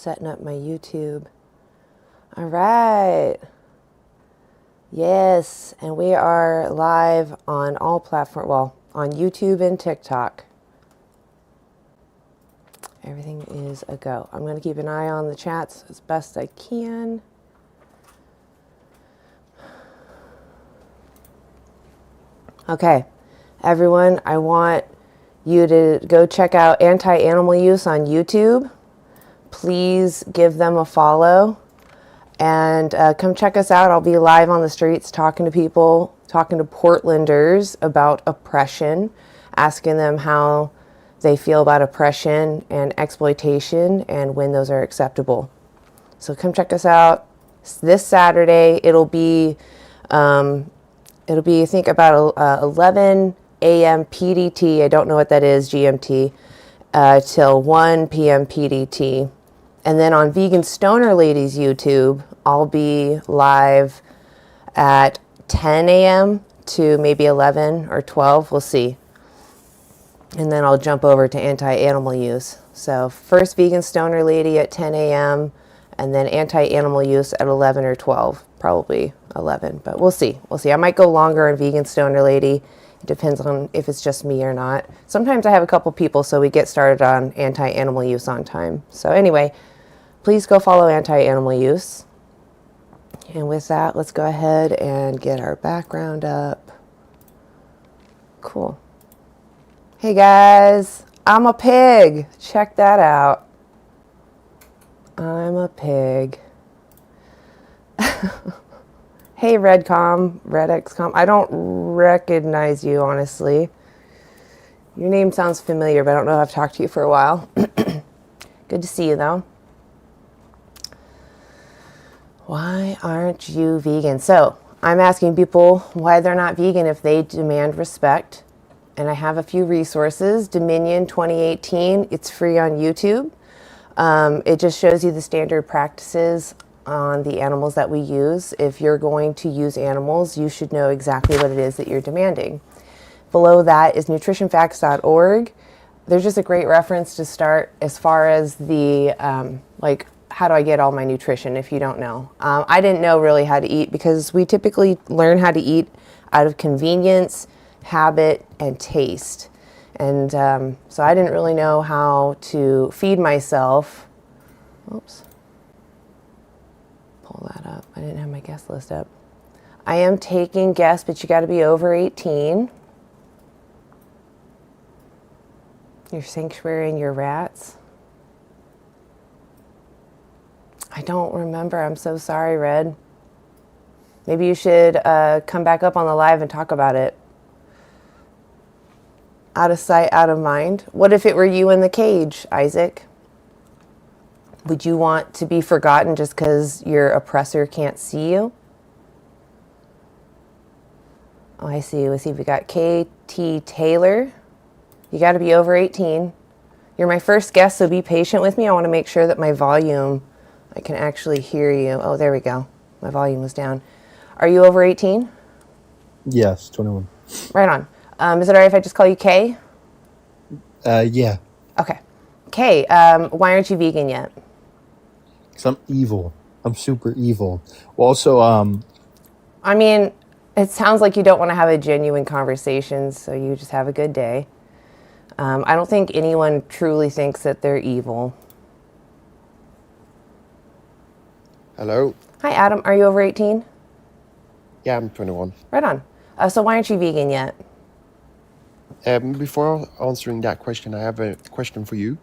setting up my YouTube. All right. Yes, and we are live on all platforms, well, on YouTube and TikTok. Everything is a go. I'm going to keep an eye on the chats as best I can. Okay, everyone, I want you to go check out Anti-Animal Use on YouTube. Please give them a follow and come check us out. I'll be live on the streets talking to people, talking to Portlanders about oppression, asking them how they feel about oppression and exploitation and when those are acceptable. So come check us out this Saturday. It'll be I think about 11 a.m. PDT. I don't know what that is, GMT, till 1 p.m. PDT. And then on Vegan Stoner Ladies YouTube, I'll be live at 10 a.m. to maybe 11 or 12. We'll see. And then I'll jump over to Anti-Animal Use. So first Vegan Stoner Lady at 10 a.m. and then Anti-Animal Use at 11 or 12. Probably 11, but we'll see. We'll see. I might go longer on Vegan Stoner Lady. It depends on if it's just me or not. Sometimes I have a couple people, so we get started on Anti-Animal Use on time. So anyway, please go follow Anti-Animal Use. And with that, let's go ahead and get our background up. Cool. Hey guys, I'm a pig. Check that out. I'm a pig. Hey RedXcom. I don't recognize you, honestly. Your name sounds familiar, but I don't know if I've talked to you for a while. Good to see you, though. Why aren't you vegan? So I'm asking people why they're not vegan if they demand respect. And I have a few resources. Dominion 2018, it's free on YouTube. It just shows you the standard practices on the animals that we use. If you're going to use animals, you should know exactly what it is that you're demanding. Below that is nutritionfacts.org. There's just a great reference to start as far as the, how do I get all my nutrition if you don't know? I didn't know really how to eat because we typically learn how to eat out of convenience, habit, and taste. And so I didn't really know how to feed myself. Oops. Pull that up. I didn't have my guest list up. I am taking guests, but you got to be over 18. Your sanctuary and your rats. I don't remember. I'm so sorry, Red. Maybe you should come back up on the live and talk about it. Out of sight, out of mind. What if it were you in the cage, Isaac? Would you want to be forgotten just because your oppressor can't see you? Oh, I see. Let's see. We got KT Taylor. You got to be over 18. You're my first guest, so be patient with me. I want to make sure that my volume, I can actually hear you. Oh, there we go. My volume was down. Are you over 18? Yes, 21. Right on. Is it all right if I just call you Kay? Yeah. Okay. Kay, why aren't you vegan yet? Because I'm evil. I'm super evil. Well, also, I mean, it sounds like you don't want to have a genuine conversation, so you just have a good day. I don't think anyone truly thinks that they're evil. Hello. Hi, Adam. Are you over 18? Yeah, I'm 21. Right on. So why aren't you vegan yet? Before answering that question, I have a question for you.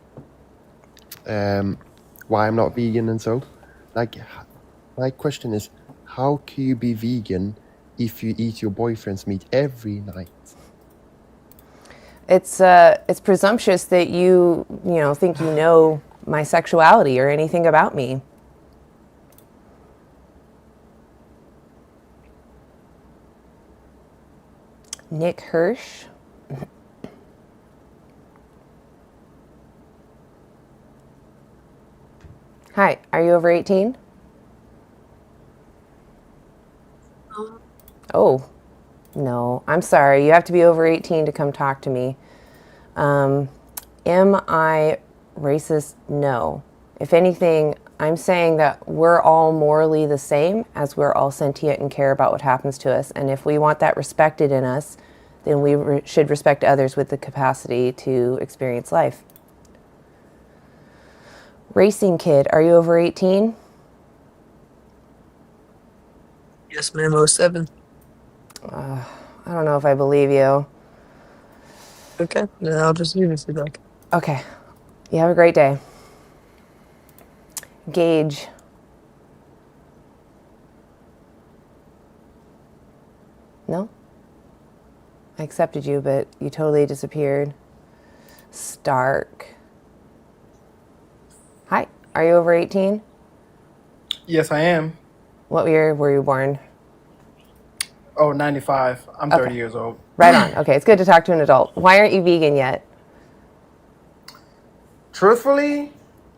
Why I'm not vegan and so? My question is, how can you be vegan if you eat your boyfriend's meat every night? It's presumptuous that you think you know my sexuality or anything about me. Nick Hirsch. Hi, are you over 18? Oh, no, I'm sorry. You have to be over 18 to come talk to me. Am I racist? No. If anything, I'm saying that we're all morally the same, as we're all sentient and care about what happens to us. And if we want that respected in us, then we should respect others with the capacity to experience life. Racing Kid, are you over 18? Yes, ma'am. 07. I don't know if I believe you. Okay. Then I'll just leave it feedback. Okay. You have a great day. Gage. No? I accepted you, but you totally disappeared. Stark. Hi. Are you over 18? Yes, I am. What year were you born? Oh, 95. I'm 30 years old. Right on. Okay, it's good to talk to an adult. Why aren't you vegan yet? Truthfully,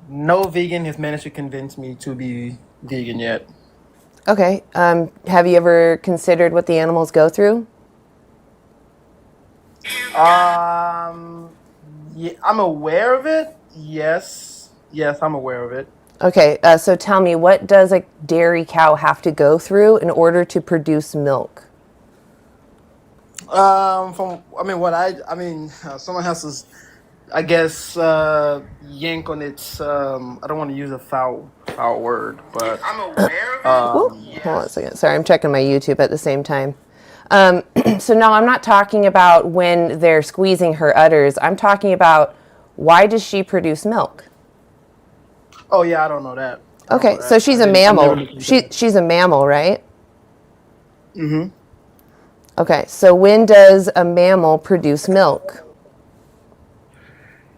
no vegan has managed to convince me to be vegan yet. Okay. Have you ever considered what the animals go through? Yeah, I'm aware of it. Yes, I'm aware of it. Okay, so tell me, what does a dairy cow have to go through in order to produce milk? Someone has to, I guess, yank on its. I don't want to use a foul word, but I'm aware of it. Hold on a second. Sorry, I'm checking my YouTube at the same time. So no, I'm not talking about when they're squeezing her udders. I'm talking about, why does she produce milk? Oh yeah, I don't know that. Okay, so she's a mammal. She's a mammal, right? Mm-hmm. Okay, so when does a mammal produce milk?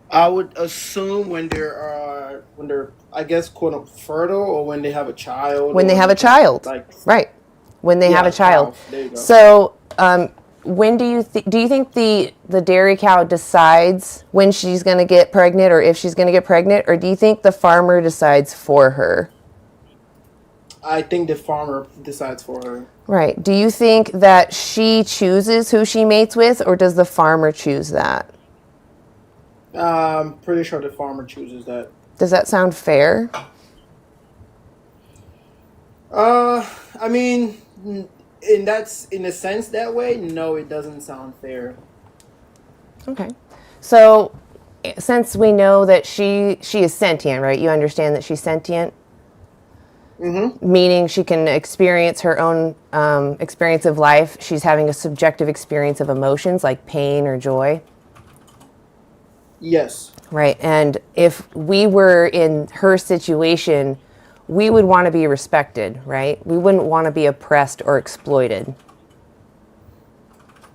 I would assume when they're I guess quote unquote fertile, or when they have a child. When they have a child, right? When they have a child. There you go. So, when do you think the dairy cow decides when she's going to get pregnant, or if she's going to get pregnant, or do you think the farmer decides for her? I think the farmer decides for her. Right. Do you think that she chooses who she mates with, or does the farmer choose that? I'm pretty sure the farmer chooses that. Does that sound fair? I mean, in a sense that way, no, it doesn't sound fair. Okay. So, since we know that she is sentient, right? You understand that she's sentient? Mm-hmm. Meaning she can experience her own experience of life. She's having a subjective experience of emotions like pain or joy. Yes. Right. And if we were in her situation, we would want to be respected, right? We wouldn't want to be oppressed or exploited.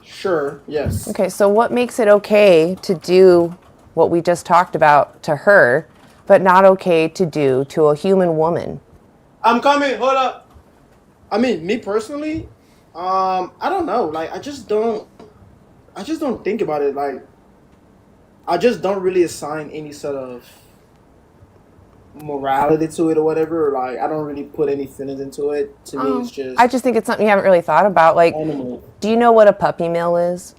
Sure, yes. Okay, so what makes it okay to do what we just talked about to her, but not okay to do to a human woman? I'm coming, hold up. I mean, me personally, I don't know. Like, I just don't think about it. Like, I just don't really assign any sort of morality to it or whatever. Like, I don't really put any feelings into it. To me, it's just... I just think it's something you haven't really thought about. Like, animal. Do you know what a puppy mill is?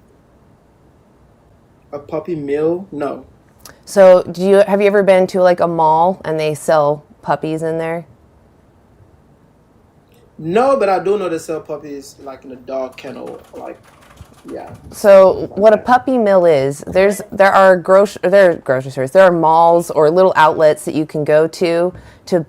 A puppy mill? No. So, have you ever been to like a mall and they sell puppies in there? No, but I do know they sell puppies like in a dog kennel, like, yeah. So what a puppy mill is, there are grocery stores, there are malls or little outlets that you can go to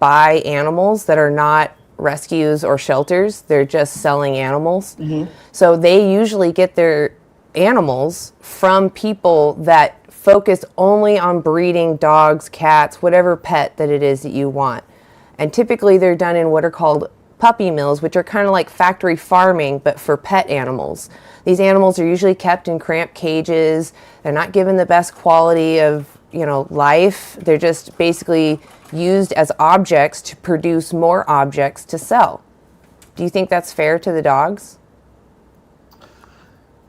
buy animals that are not rescues or shelters. They're just selling animals. Mm-hmm. So they usually get their animals from people that focus only on breeding dogs, cats, whatever pet that it is that you want. And typically they're done in what are called puppy mills, which are kind of like factory farming, but for pet animals. These animals are usually kept in cramped cages. They're not given the best quality of, life. They're just basically used as objects to produce more objects to sell. Do you think that's fair to the dogs?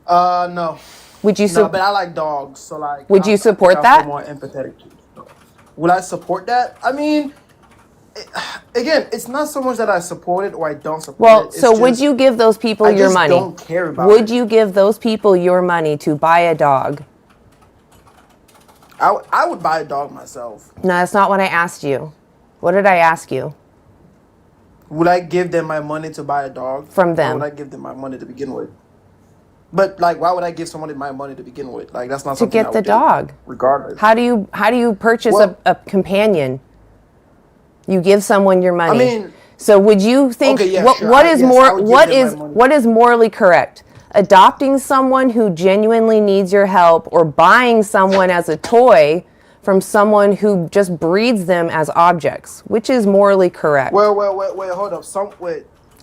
No. Would you No, but I like dogs, so like. Would you support that? I'm more empathetic to it. Would I support that? I mean, again, it's not so much that I support it or I don't support it. Well, so would you give those people your money? I just don't care about it. Would you give those people your money to buy a dog? I would buy a dog myself. No, that's not what I asked you. What did I ask you? Would I give them my money to buy a dog? From Why would them. I give them my money to begin with? But like, why would I give somebody my money to begin with? Like, that's not To something I get the would do, dog. regardless. How do you purchase Well- a companion? You give someone your money. I mean, so would you think okay, yeah, what sure. what I- is yes, I more would give what them my is money. what is morally correct? Adopting someone who genuinely needs your help, or buying someone as a toy from someone who just breeds them as objects? Which is morally correct? Well, hold up.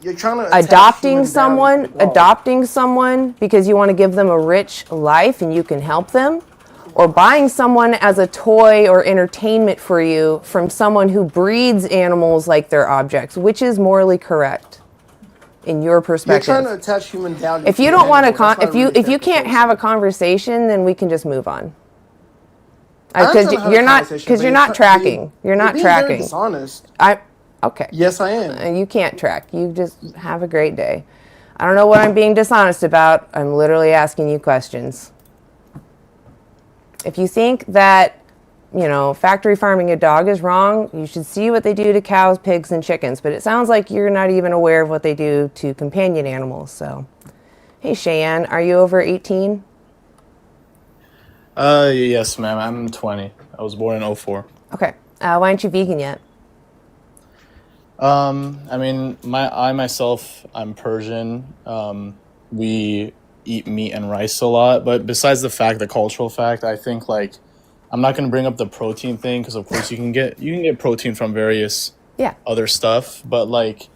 You're trying to attach human value to the dog. Adopting someone because you want to give them a rich life and you can help them, or buying someone as a toy or entertainment for you from someone who breeds animals like they're objects. Which is morally correct in your You're perspective? trying to attach human value. If to you an don't want to animal. That's not if you really if you fair can't proposal. have a conversation, then we can just move on. I'm Because trying to have you're a not conversation, because but you're you're not try- tracking. You're not being very tracking. dishonest. Okay. Yes, I am. You can't track. You just have a great day. I don't know what I'm being dishonest about. I'm literally asking you questions. If you think that, factory farming a dog is wrong, you should see what they do to cows, pigs, and chickens. But it sounds like you're not even aware of what they do to companion animals. So, hey, Cheyenne, are you over 18? Yes, ma'am. I'm 20. I was born in 04. Okay. Why aren't you vegan yet? I mean, I myself, I'm Persian. We eat meat and rice a lot, but besides the cultural fact, I think like I'm not gonna bring up the protein thing because of course you can get protein from various Yeah. other stuff, but like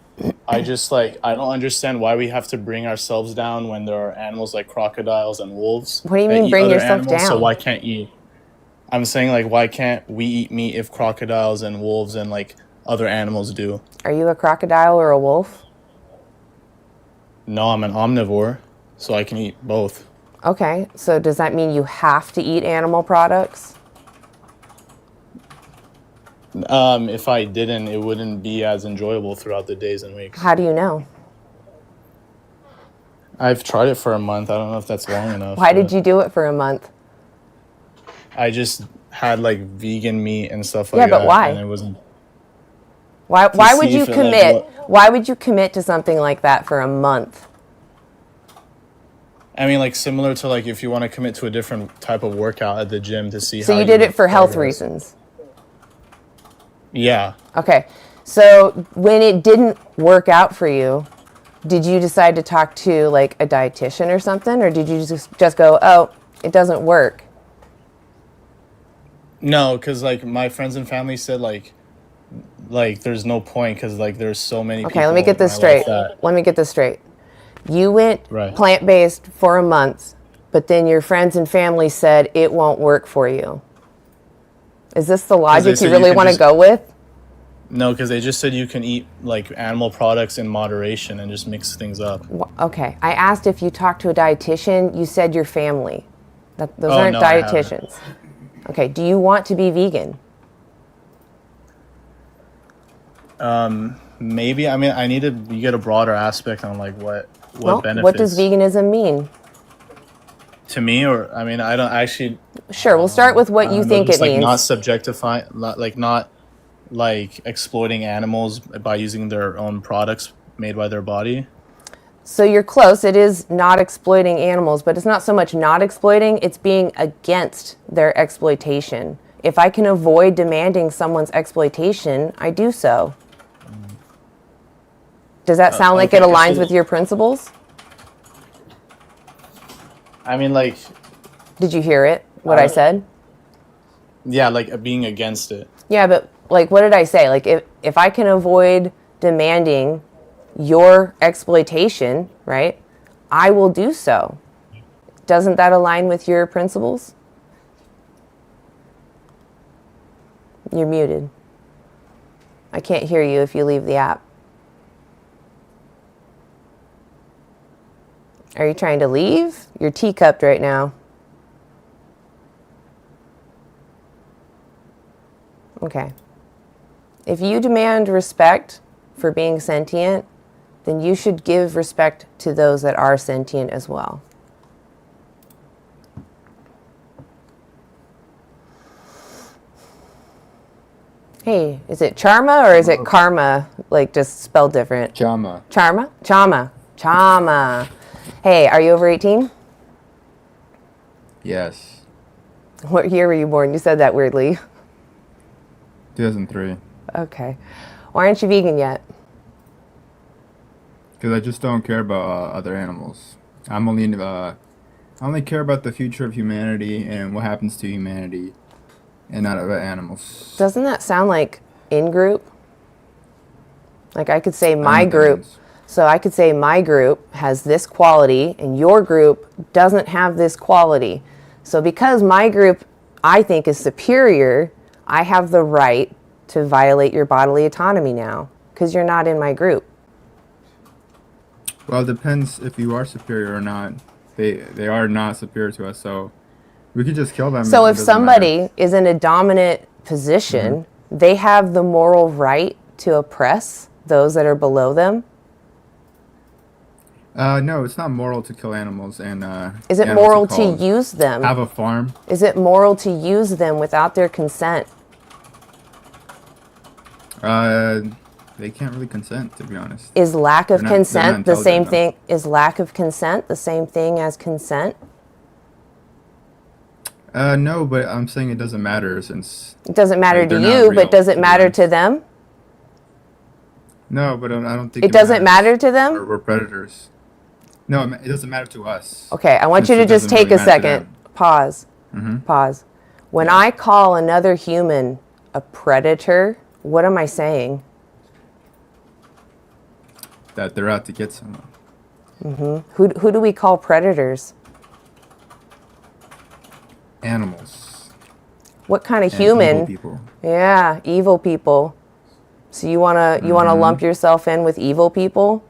I don't understand why we have to bring ourselves down when there are animals like crocodiles and wolves. What do you that mean eat bring other yourself animals, So down? why can't you? I'm saying like why can't we eat meat if crocodiles and wolves and like other animals do? Are you a crocodile or a wolf? No, I'm an omnivore, so I can eat both. Okay. So does that mean you have to eat animal products? If I didn't, it wouldn't be as enjoyable throughout the days and weeks. How do you know? I've tried it for a month. I don't know if that's long enough. Why but did you do it for a month? I just had like vegan meat and stuff Yeah, like but that. why? And it wasn't. Why would see you if it, like, commit? Why would you commit to something like that for a month? I mean, like similar to like if you want to commit to a different type of workout at the gym to see So how you did make it for health progress. reasons. Yeah. Okay. So when it didn't work out for you, did you decide to talk to like a dietitian or something, or did you just go, "Oh, it doesn't work"? No, because like my friends and family said like there's no point because like there's so many people. Okay, let me get this in my life straight. that- Let me get this straight. You went Right. plant-based for a month, but then your friends and family said it won't work for you. Is this the logic you said you really can want to just- go with? No, because they just said you can eat like animal products in moderation and just mix things up. Okay, I asked if you talked to a dietitian. You said your family. Those Oh, aren't no, I haven't. dietitians. Okay, do you want to be vegan? Maybe. I mean, I need to get a broader aspect on like what Well, benefits. what does veganism mean? to me? Or I mean, I don't actually. Sure, we'll start with what you think just, it like, means. Not subjectifying, not like exploiting animals by using their own products made by their body. So you're close. It is not exploiting animals, but it's not so much not exploiting, it's being against their exploitation. If I can avoid demanding someone's exploitation, I do so. Does that sound like it okay, aligns so- with your principles? I mean, like, Did you hear it? What I said? yeah, like being against it. Yeah, but like, what did I say? Like, if I can avoid demanding your exploitation, right, I will do so. Doesn't that align with your principles? You're muted. I can't hear you if you leave the app. Are you trying to leave? You're teacupped right now. Okay. If you demand respect for being sentient, then you should give respect to those that are sentient as well. Hey, is it Charma or is it Karma? Like just spelled different. Chama. Charma? Chama. Chama. Hey, are you over 18? Yes. What year were you born? You said that weirdly. 2003. Okay. Why aren't you vegan yet? Because I just don't care about other animals. I only care about the future of humanity and what happens to humanity, and not about animals. Doesn't that sound like in-group? Like I could say I don't know my what that group. means. So I could say my group has this quality and your group doesn't have this quality. So because my group I think is superior, I have the right to violate your bodily autonomy now because you're not in my group. Well, it depends if you are superior or not. They are not superior to us, so we could just kill them. So It if doesn't somebody matter. is in a dominant position, they have the moral right to oppress those that are below them. No, it's not moral to kill animals and Is it animals moral to to call- use them? have a farm. Is it moral to use them without their consent? They can't really consent, to be honest. Is lack of They're not consent the same intelligent thing? Is lack of consent the same thing as consent? No, but I'm saying it doesn't matter since It doesn't matter Like, to they're not you, real, but does it to be matter honest. to them? no, but I don't think It doesn't matters. matter to them? We're predators. No, it doesn't matter to us. Okay, I want Since you it to just doesn't take really a matter to second. them. Pause. Mhm. Pause. When I call another human a predator, what am I saying? That they're out to get someone. Who do we call predators? Animals. What kind of And human? evil people. Yeah, evil people. So you wanna lump yourself in with evil people?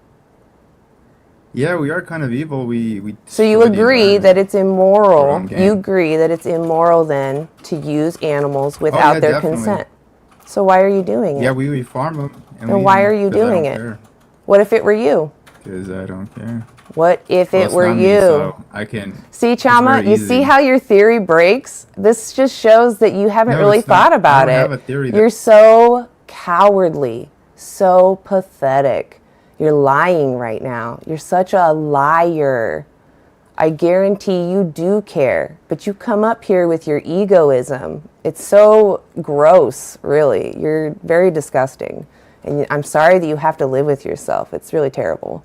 Yeah, we are kind of evil. We So you destroy the agree that environment. it's Our immoral. own game. You agree that it's immoral then to use animals without yeah, their definitely. consent. So why are you doing it? Yeah, we farm them. Then why are you doing it? What if it were you? Because I don't care. What if Well, it it's were not me, you? so I can. See, it's Chama, very you see easy. how your theory breaks? This just shows that you haven't No, really it's not. thought about I don't it. have a theory that- You're so cowardly, so pathetic. You're lying right now. You're such a liar. I guarantee you do care, but you come up here with your egoism. It's so gross, really. You're very disgusting. And I'm sorry that you have to live with yourself. It's really terrible.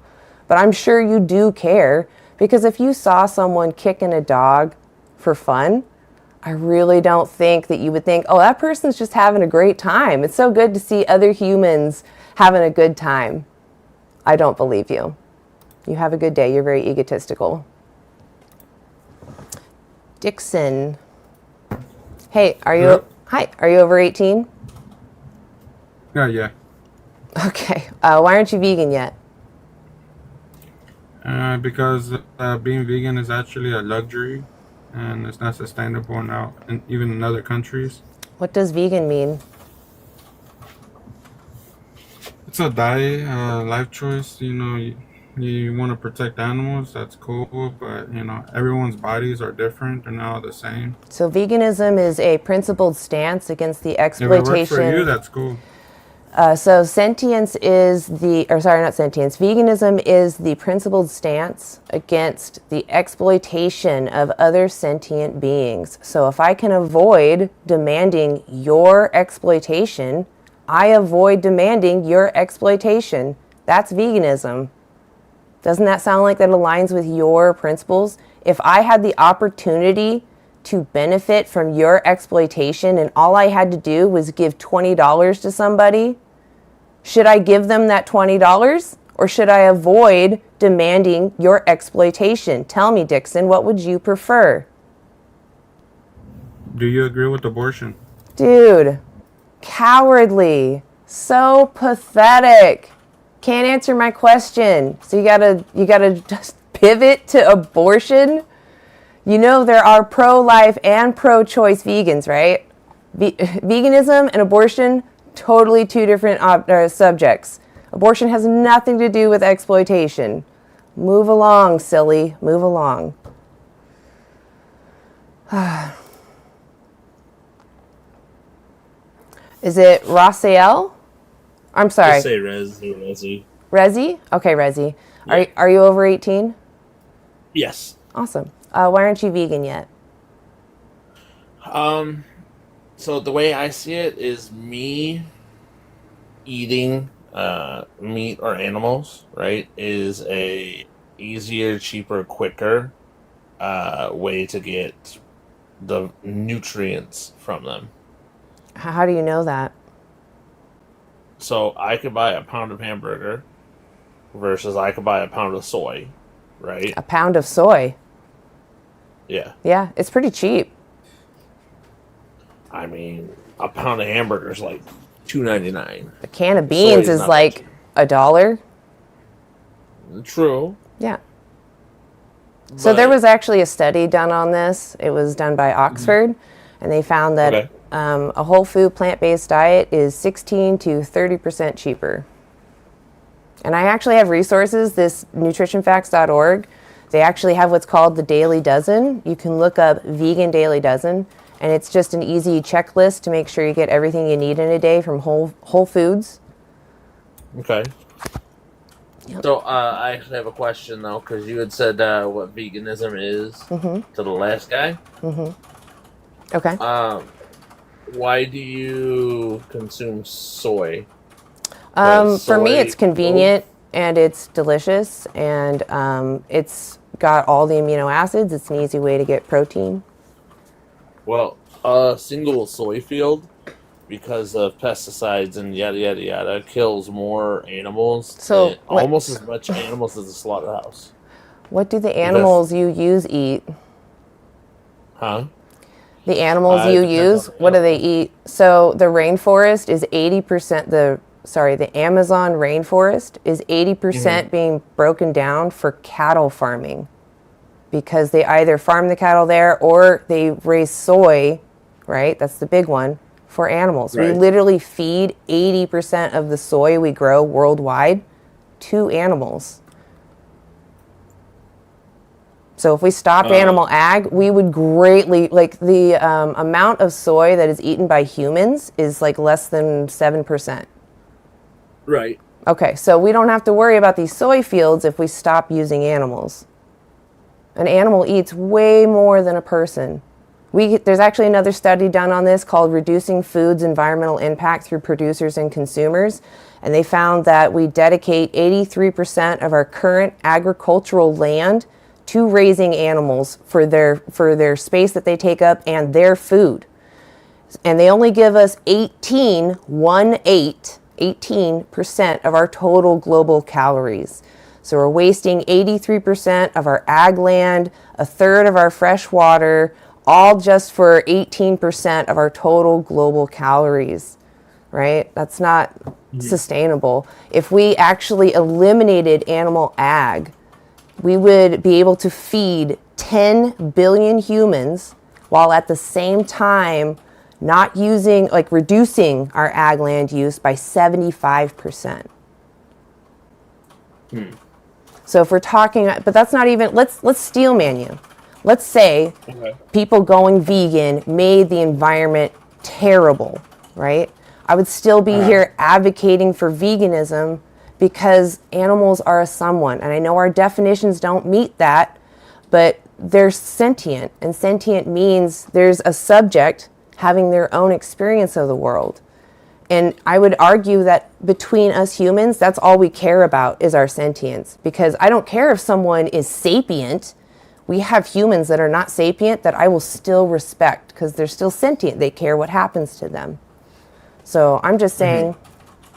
But I'm sure you do care, because if you saw someone kicking a dog for fun, I really don't think that you would think, oh, that person's just having a great time. It's so good to see other humans having a good time. I don't believe you. You have a good day. You're very egotistical. Dixon. Hey, are you Hello? Hi, are you over 18? Yeah. Okay. Why aren't you vegan yet? Because being vegan is actually a luxury, and it's not sustainable now, and even in other countries. What does vegan mean? It's a diet, life choice. You want to protect animals. That's cool, but everyone's bodies are different. They're not all the same. So veganism is a principled stance against the If it works exploitation. for you, that's cool. So sentience is not sentience. Veganism is the principled stance against the exploitation of other sentient beings. So if I can avoid demanding your exploitation, I avoid demanding your exploitation. That's veganism. Doesn't that sound like that aligns with your principles? If I had the opportunity to benefit from your exploitation and all I had to do was give $20 to somebody, should I give them that $20 or should I avoid demanding your exploitation? Tell me, Dixon, what would you prefer? Do you agree with abortion? Dude, cowardly, so pathetic. Can't answer my question. So you gotta just pivot to abortion. You know there are pro-life and pro-choice vegans, right? Veganism and abortion, totally two different subjects. Abortion has nothing to do with exploitation. Move along, silly. Move along. Is it Raciel? I'm Just sorry, say Rez or Resi. Resi? Okay, Resi. Yeah. Are you over 18? Yes. Awesome. Why aren't you vegan yet? So the way I see it is me eating meat or animals, right, is a easier, cheaper, quicker way to get the nutrients from them. How do you know that? So I could buy a pound of hamburger versus I could buy a pound of soy, right? A pound of soy. Yeah. Yeah, it's pretty cheap. I mean, a pound of hamburger is like $2.99. A can of Soy beans is not that like cheap. $1. True. Yeah. So But there was actually a study done on this. It was done by Oxford, and they found that okay. a whole food plant-based diet is 16 to 30% cheaper. And I actually have resources, this nutritionfacts.org. They actually have what's called the Dailey Dozen. You can look up vegan Daily Dozen, and it's just an easy checklist to make sure you get everything you need in a day from whole foods. Okay. Yep. So I actually have a question though, because you had said what veganism is to the last guy. Okay. Why do you consume soy? 'Cause For me, it's soy- convenient and it's delicious, and it's got all the amino acids. It's an easy way to get protein. Well, a single soy field, because of pesticides and yada yada yada, kills more animals So, than almost as much animals as a slaughterhouse. What do the animals you use eat? Huh? The animals you Depends use, on the what do they animal. eat? So the rainforest is 80%, the Amazon rainforest is 80% being broken down for cattle farming, because they either farm the cattle there or they raise soy, right? That's the big one, for animals. We Right. literally feed 80% of the soy we grow worldwide to animals. So if we stopped animal ag, we would greatly, like the amount of soy that is eaten by humans is like less than 7%. Right. Okay, so we don't have to worry about these soy fields if we stop using animals. An animal eats way more than a person. There's actually another study done on this called Reducing Food's Environmental Impact Through Producers and Consumers. And they found that we dedicate 83% of our current agricultural land to raising animals for their space that they take up and their food. And they only give us 18% of our total global calories. So we're wasting 83% of our ag land, a third of our fresh water, all just for 18% of our total global calories, right? That's not sustainable. If we actually eliminated animal ag, we would be able to feed 10 billion humans while at the same time not using, like reducing our ag land use by 75%. So if we're talking, but that's not even, let's steel man you. Let's say people going vegan made the environment terrible, right? I would still be here advocating for veganism because animals are a someone. And I know our definitions don't meet that, but they're sentient. And sentient means there's a subject having their own experience of the world. And I would argue that between us humans, that's all we care about is our sentience. Because I don't care if someone is sapient. We have humans that are not sapient that I will still respect because they're still sentient. They care what happens to them. So I'm just saying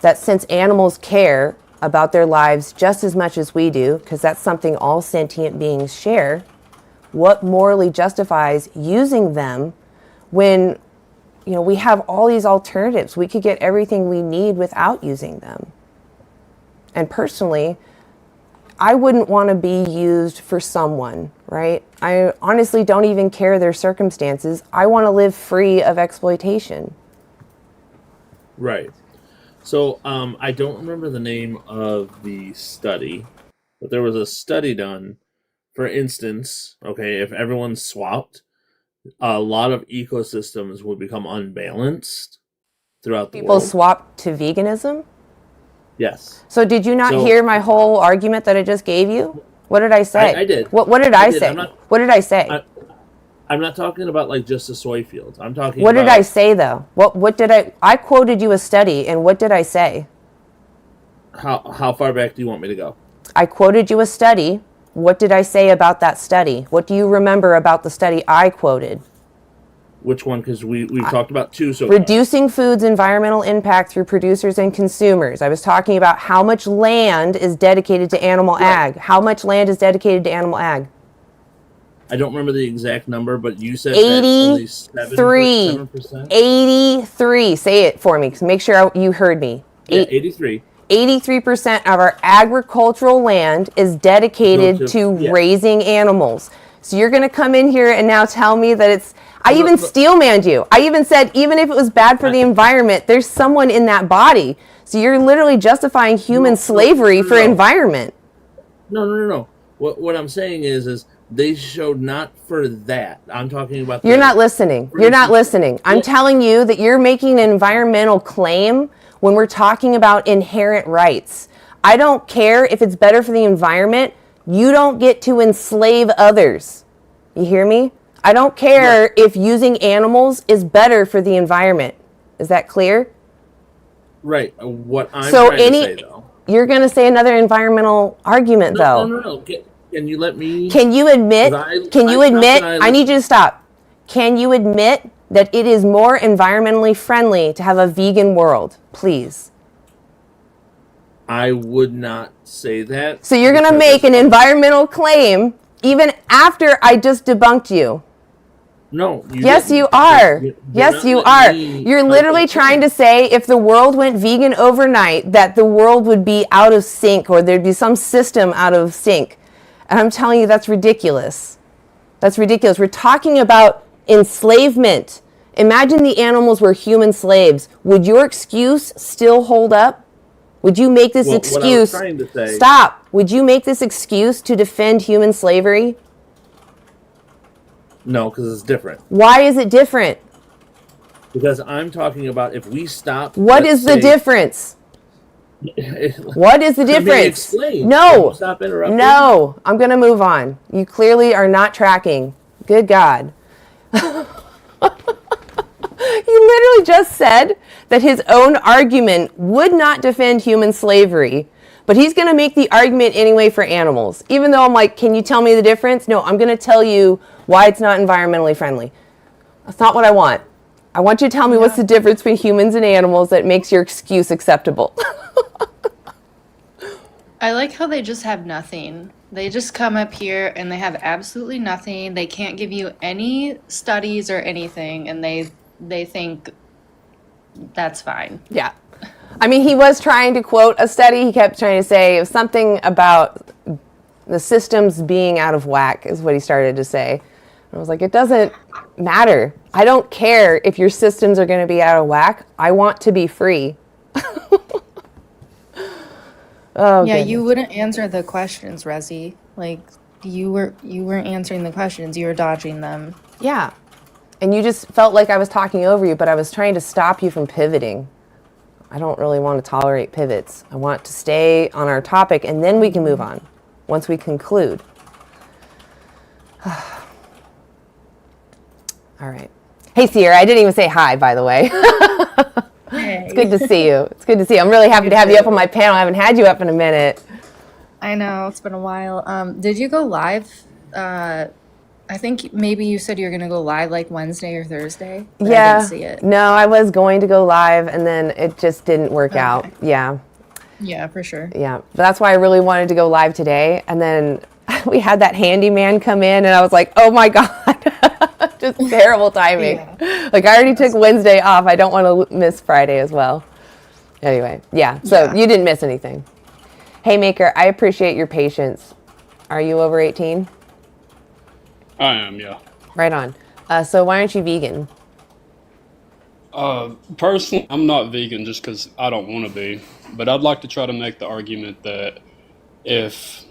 that since animals care about their lives just as much as we do, because that's something all sentient beings share, what morally justifies using them when we have all these alternatives? We could get everything we need without using them. And personally, I wouldn't want to be used for someone, right? I honestly don't even care their circumstances. I want to live free of exploitation. Right. So I don't remember the name of the study, but there was a study done. For instance, okay, if everyone swapped, a lot of ecosystems would become unbalanced. throughout the People world. swap to veganism? Yes. So did you not So- hear my whole argument that I just gave you? What did I say? I did. What did I did. say? I'm not- What did I say? I'm not talking about like just the soy fields. I'm talking What about... did I say though? What did I quoted you a study, and what did I say? How far back do you want me to go? I quoted you a study. What did I say about that study? What do you remember about the study I quoted? Which one? Because we've talked about two so far. Reducing food's environmental impact through producers and consumers. I was talking about how much land is dedicated to animal ag. How much land is dedicated to animal ag? I don't remember the exact number, but you said that's only 7%. 83. Say it for me, 'cause make sure you heard me. Yeah, 83. 83% of our agricultural land is dedicated to raising animals. So you're going to come in here and now tell me that it's... I even steel-manned you. I even said, even if it was bad for the environment, there's someone in that body. So you're literally justifying human slavery for environment. No. What I'm saying is they showed not for that. I'm talking about... You're not listening. You're not listening. I'm telling you that you're making an environmental claim when we're talking about inherent rights. I don't care if it's better for the environment. You don't get to enslave others. You hear me? I don't care if using animals is better for the environment. Is that clear? Right. What I'm trying to say, though... You're going to say another environmental argument, though. No. Can you let me... Can you admit... I need you to stop. Can you admit that it is more environmentally friendly to have a vegan world? Please. I would not say that. So you're going to make an environmental claim even after I just debunked you? No. Yes, you are. Yes, you are. You're literally trying to say if the world went vegan overnight, that the world would be out of sync, or there'd be some system out of sync. And I'm telling you, that's ridiculous. That's ridiculous. We're talking about enslavement. Imagine the animals were human slaves. Would your excuse still hold up? Would you make this excuse? What I was trying to say... Stop. Would you make this excuse to defend human slavery? No, because it's different. Why is it different? Because I'm talking about if we stop... What is the difference? What is the difference? No. Stop interrupting. No. I'm going to move on. You clearly are not tracking. Good God. You literally just said that his own argument would not defend human slavery, but he's going to make the argument anyway for animals. Even though I'm like, can you tell me the difference? No, I'm going to tell you why it's not environmentally friendly. That's not what I want. I want you to tell me what's the difference between humans and animals that makes your excuse acceptable. I like how they just have nothing. They just come up here and they have absolutely nothing. They can't give you any studies or anything, and they think that's fine. Yeah. I mean, he was trying to quote a study. He kept trying to say something about the systems being out of whack is what he started to say. And I was like, it doesn't matter. I don't care if your systems are going to be out of whack. I want to be free. Oh, yeah, goodness. You wouldn't answer the questions, Rezi. Like you weren't answering the questions. You were dodging them. Yeah. And you just felt like I was talking over you, but I was trying to stop you from pivoting. I don't really want to tolerate pivots. I want to stay on our topic, and then we can move on once we conclude. All right. Hey, Sierra, I didn't even say hi, by the way. Hey. It's good to see you. It's good to see you. I'm really happy to have you up on my panel. I haven't had you up in a minute. I know. It's been a while. Did you go live? I think maybe you said you were going to go live like Wednesday or Thursday. Yeah. I didn't see it. No, I was going to go live, and then it just didn't work out. Yeah. Yeah, for sure. Yeah. But that's why I really wanted to go live today. And then we had that handyman come in, and I was like, oh my God. Just terrible timing. Yeah. Like, I already took Wednesday off. I don't want to miss Friday as well. Anyway, yeah. So you didn't miss anything. Hey, Maker, I appreciate your patience. Are you over 18? I am, yeah. Right on. So why aren't you vegan? Personally, I'm not vegan just because I don't want to be. But I'd like to try to make the argument that if,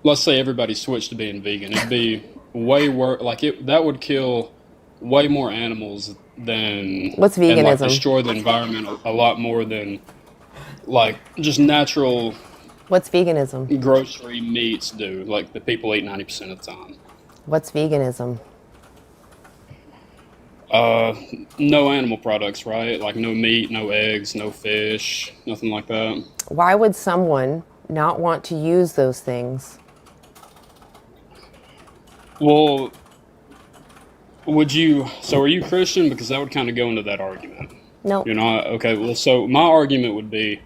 let's say everybody switched to being vegan, it'd be way worse. Like, that would kill way more animals than What's and like veganism? destroy the environment a lot more than like just natural What's veganism? grocery meats do, like the people eat 90% of the time. What's veganism? No animal products, right? Like no meat, no eggs, no fish, nothing like that. Why would someone not want to use those things? Well, so are you Christian? Because that would kind of go into that argument. No. You're not? Okay, well, so my argument would be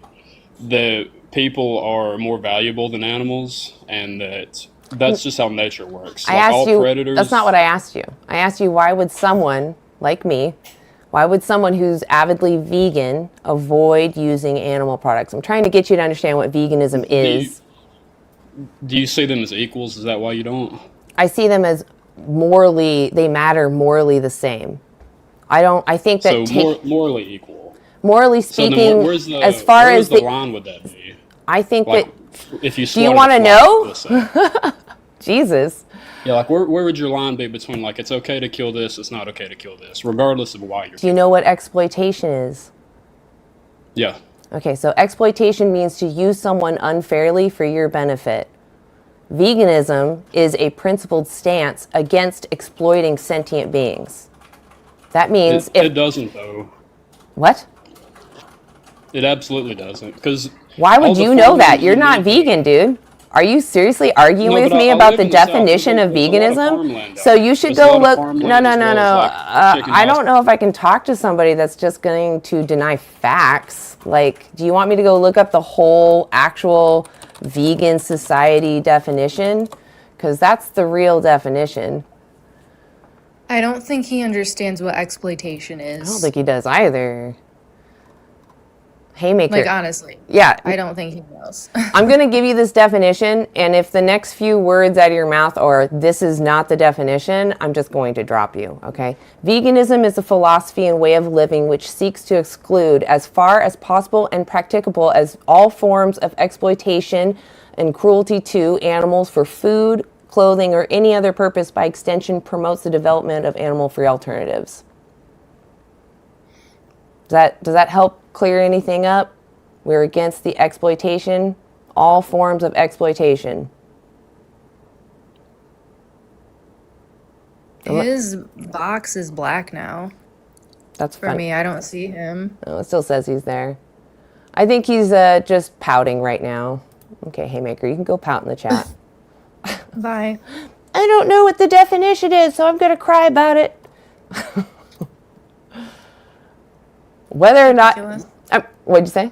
that people are more valuable than animals, and that's just how nature works. I Like asked all you, predators. that's not what I asked you. I asked you, why would someone like me, why would someone who's avidly vegan avoid using animal products? I'm trying to get you to understand what veganism is. Do you see them as equals? Is that why you don't? I see them as they matter morally the same. I think that So morally equal. morally So speaking, then where's the, as far where's as the line would that be? I think Like, that, if you do you slaughtered want a to flock, know? let's say. Jesus. Yeah, like where would your line be between like it's okay to kill this, it's not okay to kill this, regardless of why you're Do you know what exploitation is? Yeah. Okay, so exploitation means to use someone unfairly for your benefit. Veganism is a principled stance against exploiting sentient beings. That means It doesn't though. What? It absolutely doesn't. Because why would you know that? You're not vegan, dude. Are you seriously arguing No, with but me I about live the in the South. definition of There's a lot of veganism? farmland out So here. you should There's a go lot of look. farmland No, as well as, like, chicken I don't house. know if I can talk to somebody that's just going to deny facts. Like, do you want me to go look up the whole actual vegan society definition? Because that's the real definition. I don't think he understands what exploitation I don't is. think he does either. Haymaker. Like, honestly. Yeah. I don't think he knows. I'm going to give you this definition, and if the next few words out of your mouth are, this is not the definition, I'm just going to drop you, okay? Veganism is a philosophy and way of living which seeks to exclude, as far as possible and practicable, as all forms of exploitation and cruelty to animals for food, clothing, or any other purpose. By extension, promotes the development of animal-free alternatives. Does that help clear anything up? We're against the exploitation, all forms of exploitation. His box is black now. That's For fun. me, I don't see him. Oh, it still says he's there. I think he's just pouting right now. Okay, Haymaker, you can go pout in the chat. Bye. I don't know what the definition is, so I'm going to cry about it. Whether or not... what'd you say?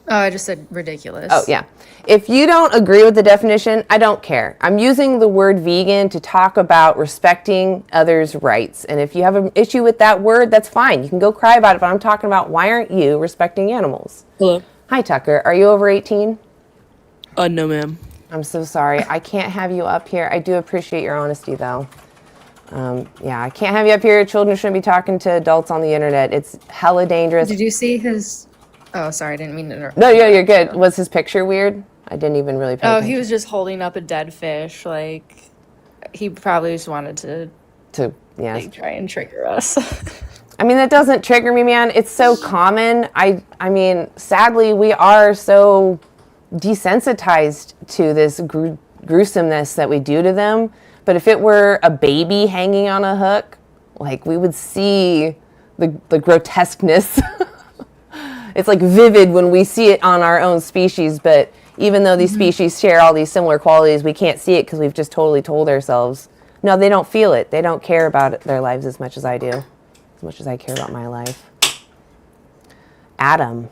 Oh, I just said ridiculous. Oh, yeah. If you don't agree with the definition, I don't care. I'm using the word vegan to talk about respecting others' rights. And if you have an issue with that word, that's fine. You can go cry about it, but I'm talking about why aren't you respecting animals? Hello. Hi, Tucker. Are you over 18? No, ma'am. I'm so sorry. I can't have you up here. I do appreciate your honesty, though. Yeah, I can't have you up here. Children shouldn't be talking to adults on the internet. It's hella dangerous. Did you see his... Oh, sorry, I didn't mean to interrupt. No, yeah, you're good. Was his picture weird? I didn't even really pay attention. He was just holding up a dead fish. Like, he probably just wanted to yes. try and trigger us. I mean, that doesn't trigger me, man. It's so common. I mean, sadly, we are so desensitized to this gruesomeness that we do to them. But if it were a baby hanging on a hook, like, we would see the grotesqueness. It's like vivid when we see it on our own species, but even though these species share all these similar qualities, we can't see it because we've just totally told ourselves, no, they don't feel it. They don't care about their lives as much as I do, as much as I care about my life. Adam.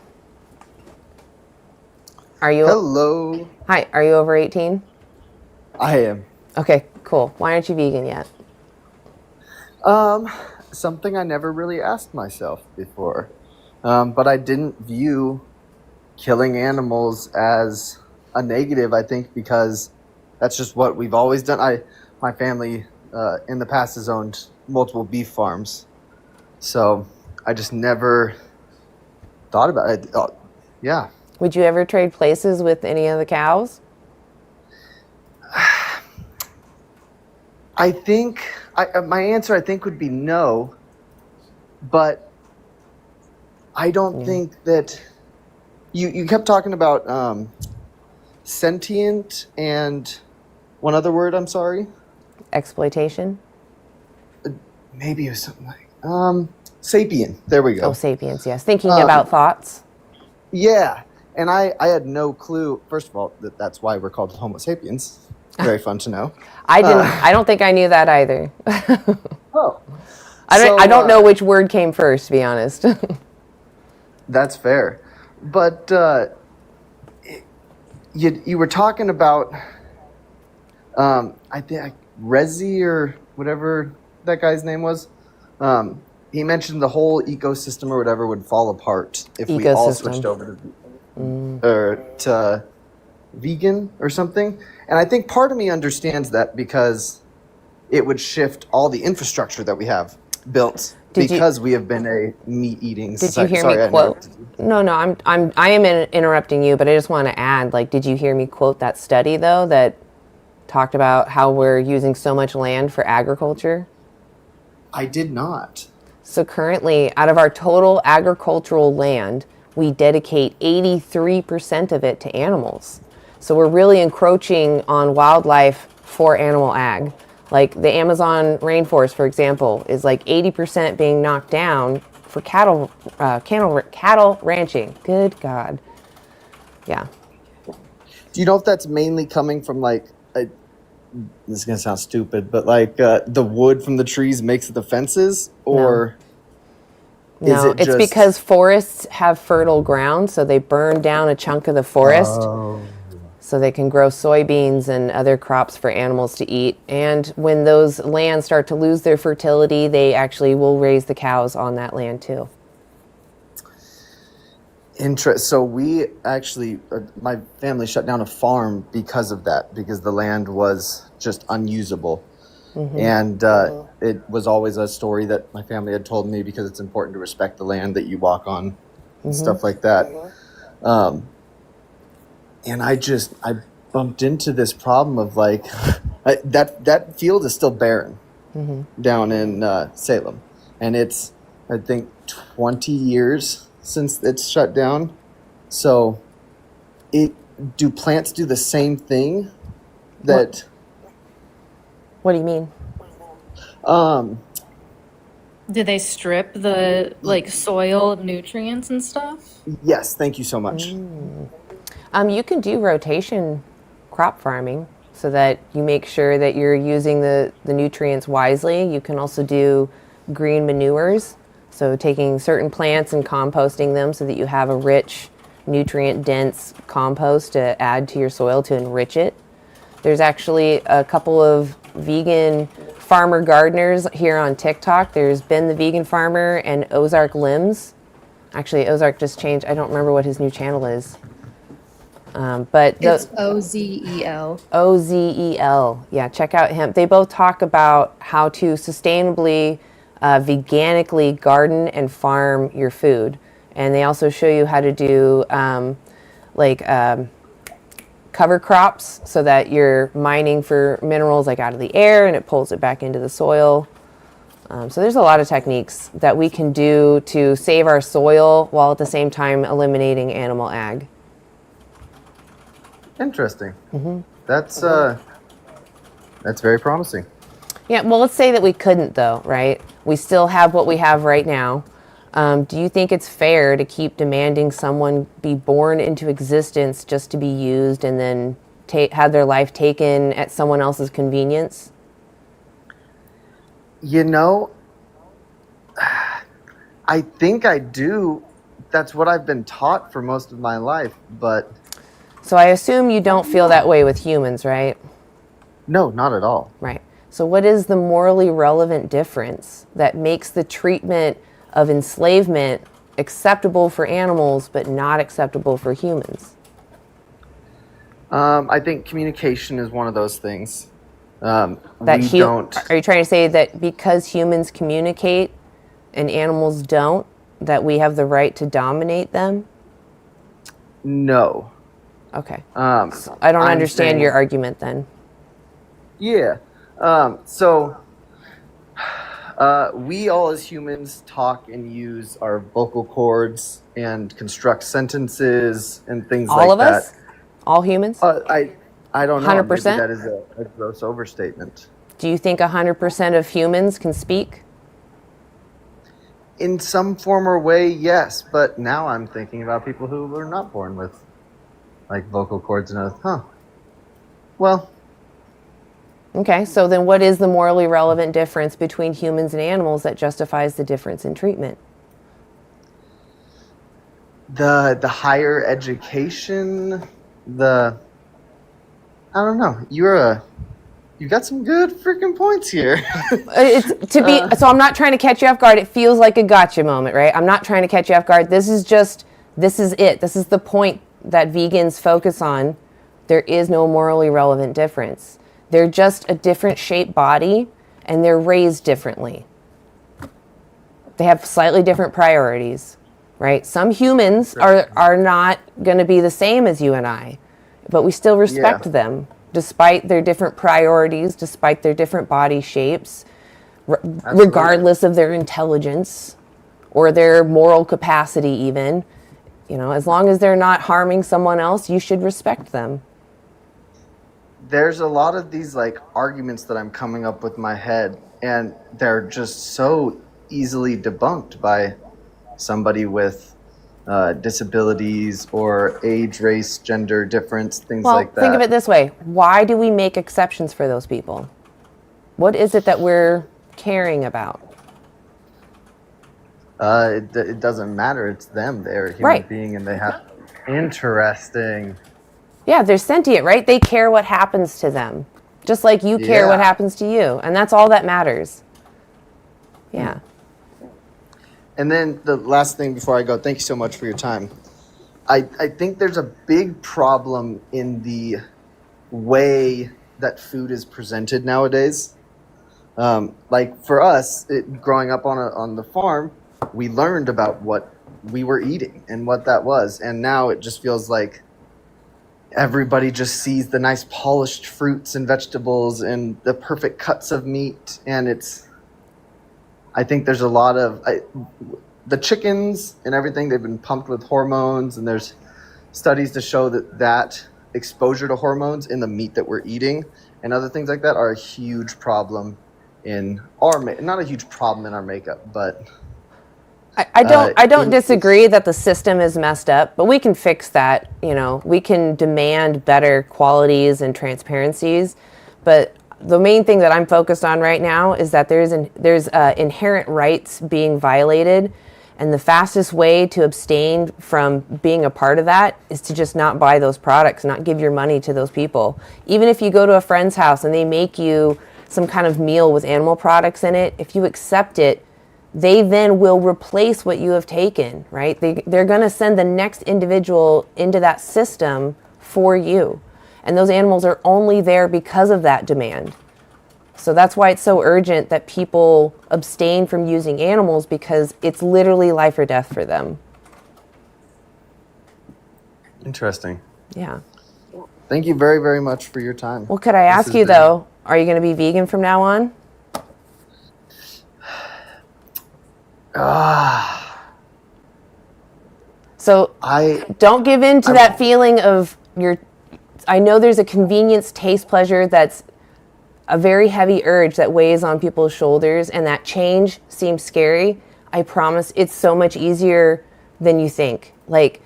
Are you? Hello. Hi, are you over 18? I am. Okay, cool. Why aren't you vegan yet? Something I never really asked myself before. But I didn't view killing animals as a negative, I think, because that's just what we've always done. My family in the past has owned multiple beef farms. So I just never thought about it. Yeah. Would you ever trade places with any of the cows? I think my answer, I think, would be no, but I don't think that you kept talking about sentient and one other word. I'm sorry. Exploitation. Maybe it was something like sapient. There we go. Oh, sapiens. Yes, thinking about thoughts. Yeah, and I had no clue. First of all, that's why we're called Homo sapiens. Very fun to know. I didn't. I don't think I knew that either. Oh, I don't know which word came first, to be honest. That's fair, but you were talking about I think Rezi or whatever that guy's name was. He mentioned the whole ecosystem or whatever would fall apart if we all switched over to vegan or something. And I think part of me understands that because it would shift all the infrastructure that we have built because we have been a meat-eating society. Did you hear me quote? No, I am interrupting you, but I just want to add, like, did you hear me quote that study though that talked about how we're using so much land for agriculture? I did not. So currently, out of our total agricultural land, we dedicate 83% of it to animals. So we're really encroaching on wildlife for animal ag. Like the Amazon rainforest, for example, is like 80% being knocked down for cattle ranching. Good God. Yeah. Do you know if that's mainly coming from like, this is going to sound stupid, but like the wood from the trees makes the fences, or no, it's because forests have fertile ground, so they burn down a chunk of the forest so they can grow soybeans and other crops for animals to eat. And when those lands start to lose their fertility, they actually will raise the cows on that land too. So we actually, my family shut down a farm because of that, because the land was just unusable. Mm-hmm. And it was always a story that my family had told me, because it's important to respect the land that you walk on and stuff like that. And I bumped into this problem of like, that field is still barren down in Salem. And it's, I think, 20 years since it's shut down. So do plants do the same thing that... What do you mean? Do they strip the soil nutrients and stuff? Yes, thank you so much. You can do rotation crop farming so that you make sure that you're using the nutrients wisely. You can also do green manures, so taking certain plants and composting them so that you have a rich, nutrient-dense compost to add to your soil to enrich it. There's actually a couple of vegan farmer gardeners here on TikTok. There's Ben the Vegan Farmer and Ozark Limbs. Actually, Ozark just changed. I don't remember what his new channel is. But it's OZEL. OZEL. Yeah, check out him. They both talk about how to sustainably, veganically garden and farm your food. And they also show you how to do cover crops so that you're mining for minerals like out of the air and it pulls it back into the soil. So there's a lot of techniques that we can do to save our soil while at the same time eliminating animal ag. Interesting. That's very promising. Yeah, well, let's say that we couldn't though, right? We still have what we have right now. Do you think it's fair to keep demanding someone be born into existence just to be used and then have their life taken at someone else's convenience? You know, I think I do. That's what I've been taught for most of my life, but... So I assume you don't feel that way with humans, right? No, not at all. Right. So what is the morally relevant difference that makes the treatment of enslavement acceptable for animals but not acceptable for humans? I think communication is one of those things. Are you trying to say that because humans communicate and animals don't, that we have the right to dominate them? No. Okay. So I don't understand your argument then. Yeah. So We all as humans talk and use our vocal cords and construct sentences and things All like of that. us? All humans? I don't know. Maybe 100%? that is a gross overstatement. Do you think 100% of humans can speak? In some form or way, yes. But now I'm thinking about people who were not born with like vocal cords and well, Okay, so then what is the morally relevant difference between humans and animals that justifies the difference in treatment? the higher education, I don't know. You got some good freaking points here. So I'm not trying to catch you off guard. It feels like a gotcha moment, right? I'm not trying to catch you off guard. This is it. This is the point that vegans focus on. There is no morally relevant difference. They're just a different shaped body and they're raised differently. They have slightly different priorities, right? Some humans are not going to be the same as you and I, but we still respect them despite their different priorities, despite their different body shapes, regardless of their intelligence or their moral capacity even. You know, as long as they're not harming someone else, you should respect them. There's a lot of these like arguments that I'm coming up with in my head, and they're just so easily debunked by somebody with disabilities or age, race, gender difference, things like that. Think of it this way. Why do we make exceptions for those people? What is it that we're caring about? It doesn't matter. It's them. They're a human being and they have... Interesting. Yeah, they're sentient, right? They care what happens to them. Just like you care what happens to you. And that's all that matters. Yeah. And then the last thing before I go, thank you so much for your time. I think there's a big problem in the way that food is presented nowadays. Like for us, growing up on the farm, we learned about what we were eating and what that was. And now it just feels like everybody just sees the nice polished fruits and vegetables and the perfect cuts of meat. And I think there's a lot of the chickens and everything, they've been pumped with hormones, and there's studies to show that exposure to hormones in the meat that we're eating and other things like that are a huge problem in not a huge problem in our makeup, but I don't disagree that the system is messed up, but we can fix that. You know, we can demand better qualities and transparencies, but the main thing that I'm focused on right now is that there's inherent rights being violated, and the fastest way to abstain from being a part of that is to just not buy those products, not give your money to those people. Even if you go to a friend's house and they make you some kind of meal with animal products in it, if you accept it, they then will replace what you have taken, right? They're going to send the next individual into that system for you. And those animals are only there because of that demand. So that's why it's so urgent that people abstain from using animals, because it's literally life or death for them. Interesting. Yeah. Thank you very, very much for your time. Well, could I ask you though, are you going to be vegan from now on? So don't give in to that feeling of I know there's a convenience, taste, pleasure that's a very heavy urge that weighs on people's shoulders, and that change seems scary. I promise it's so much easier than you think. Like,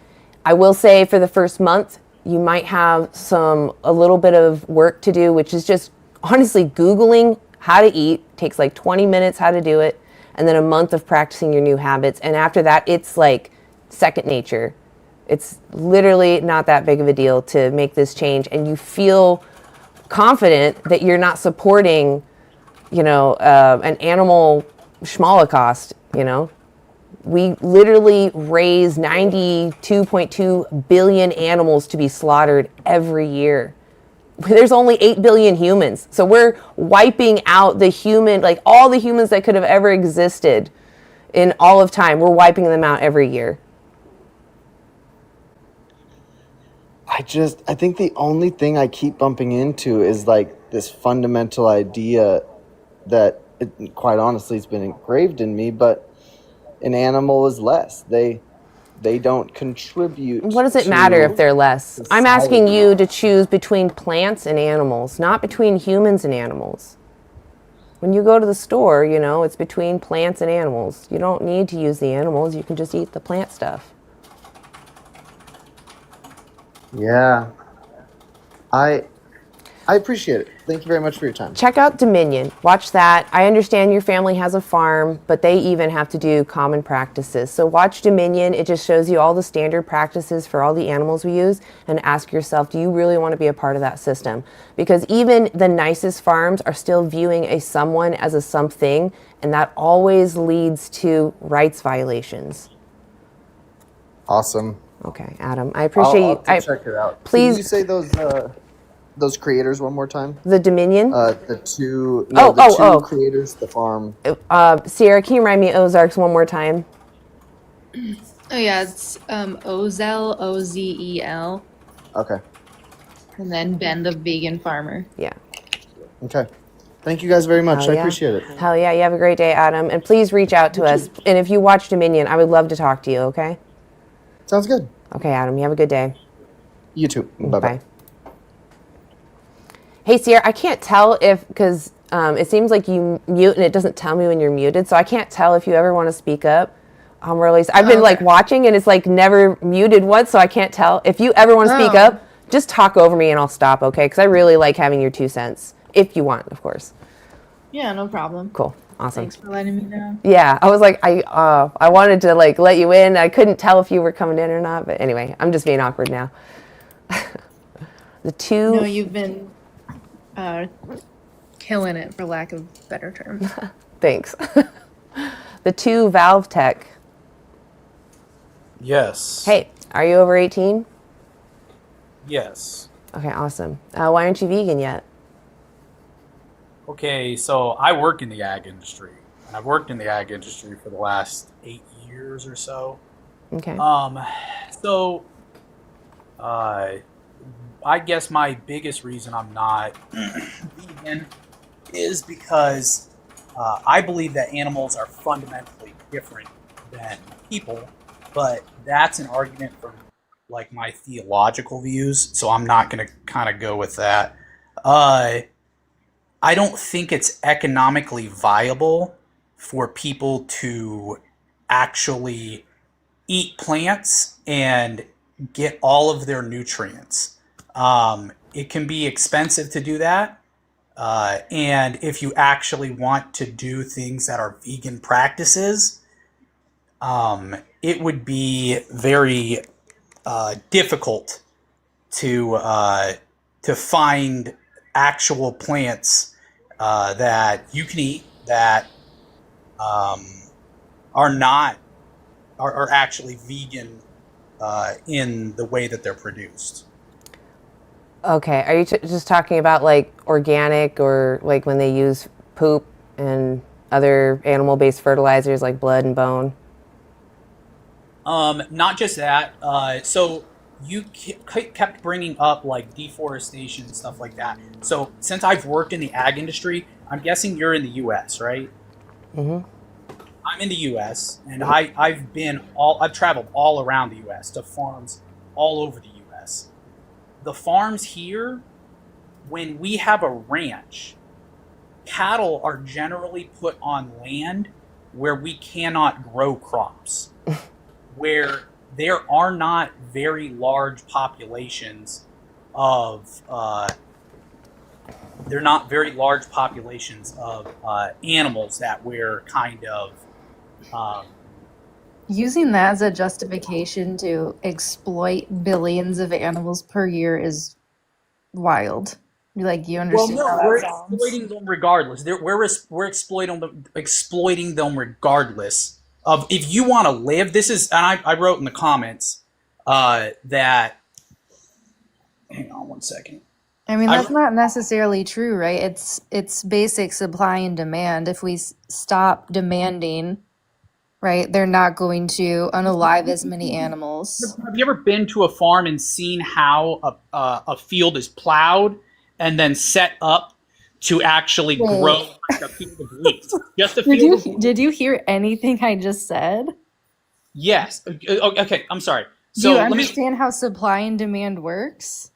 I will say for the first month, you might have a little bit of work to do, which is just honestly Googling how to eat. Takes like 20 minutes how to do it, and then a month of practicing your new habits. And after that, it's like second nature. It's literally not that big of a deal to make this change, and you feel confident that you're not supporting, an animal schmolocaust, We literally raise 92.2 billion animals to be slaughtered every year. There's only 8 billion humans. So we're wiping out all the humans that could have ever existed in all of time. We're wiping them out every year. I think the only thing I keep bumping into is like this fundamental idea that quite honestly, it's been engraved in me. But an animal is less. They don't contribute. What does it matter if they're less? I'm asking you to choose between plants and animals, not between humans and animals. When you go to the store, you know, it's between plants and animals. You don't need to use the animals. You can just eat the plant stuff. Yeah. I appreciate it. Thank you very much for your time. Check out Dominion. Watch that. I understand your family has a farm, but they even have to do common practices. So watch Dominion. It just shows you all the standard practices for all the animals we use, and ask yourself, do you really want to be a part of that system? Because even the nicest farms are still viewing a someone as a something, and that always leads to rights violations. Awesome. Okay, Adam, I appreciate I'll you. have to check it out. Please. Can you say those creators one more time? The Dominion? The two creators, the farm. Sierra, can you remind me Ozarks one more time? Oh yeah, it's Ozel, Ozel, Okay. and then Ben the vegan farmer. Yeah. Okay. Thank you guys very much. Hell I yeah. appreciate it. Hell yeah, you have a great day, Adam. And please reach out to us. And if you watch Dominion, I would love to talk to you, okay? Sounds good. Okay, Adam, you have a good day. You too. Bye-bye. Hey, Sierra, I can't tell because it seems like you mute and it doesn't tell me when you're muted. So I can't tell if you ever want to speak up. I've been like watching and it's like never muted once, so I can't tell. If you ever want to speak up, just talk over me and I'll stop, okay? Because I really like having your 2 cents. If you want, of course. Yeah, no problem. Cool. Awesome. Thanks for letting me know. Yeah, I was like, I wanted to like let you in. I couldn't tell if you were coming in or not, but anyway, I'm just being awkward now. No, you've been killing it, for lack of a better term. Thanks. The 2 Valve Tech. Yes. Hey, are you over 18? Yes. Okay, awesome. Why aren't you vegan yet? Okay, so I work in the ag industry. And I've worked in the ag industry for the last 8 years or so. Okay. So I guess my biggest reason I'm not vegan is because I believe that animals are fundamentally different than people, but that's an argument from like my theological views, so I'm not going to kind of go with that. I don't think it's economically viable for people to actually eat plants and get all of their nutrients. It can be expensive to do that. And if you actually want to do things that are vegan practices, it would be very difficult to find actual plants that you can eat that are actually vegan in the way that they're produced. Okay, are you just talking about like organic or like when they use poop and other animal-based fertilizers like blood and bone? Not just that. So you kept bringing up like deforestation and stuff like that. So since I've worked in the ag industry, I'm guessing you're in the U.S., right? Mm-hmm. I'm in the U.S. and I've traveled all around the U.S. to farms all over the U.S. The farms here, when we have a ranch, cattle are generally put on land where we cannot grow crops, where there are not very large populations of animals that we're kind of Using that as a justification to exploit billions of animals per year is wild. Like, you understand how that we're sounds? exploiting them regardless. We're exploiting them regardless of if you want to live. This is, and I wrote in the comments that. Hang on one second. I mean, that's not necessarily true, right? It's basic supply and demand. If we stop demanding, right, they're not going to unalive as many animals. Have you ever been to a farm and seen how a field is plowed and then set up to actually grow like a field of wheat. Just a Did field of you wheat. did you hear anything I just said? Yes. Okay. I'm sorry. Do So you let me. understand how supply and demand works?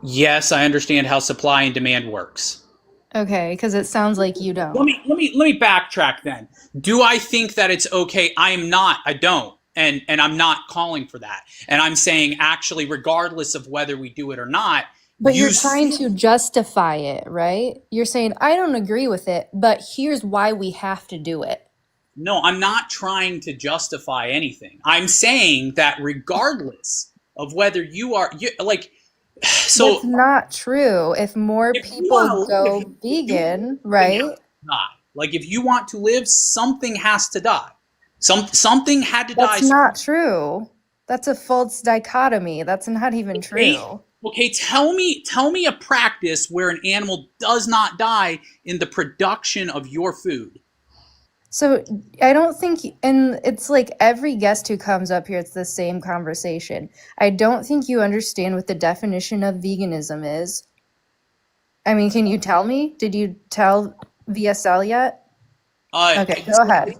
Yes, I understand how supply and demand works. Okay, because it sounds like you don't. Let me backtrack then. Do I think that it's okay? I am not. I don't. And I'm not calling for that. And I'm saying actually, regardless of whether we do it or not, But you're trying to justify it, right? You're saying, I don't agree with it, but here's why we have to do it. No, I'm not trying to justify anything. I'm saying that regardless of whether you are like, so that's not true. If more people go vegan, right? Like if you want to live, something has to die. Something had to die. That's not true. That's a false dichotomy. That's not even true. Okay, tell me a practice where an animal does not die in the production of your food. So I don't think, and it's like every guest who comes up here, it's the same conversation. I don't think you understand what the definition of veganism is. I mean, can you tell me? Did you tell VSL yet? Okay, go ahead.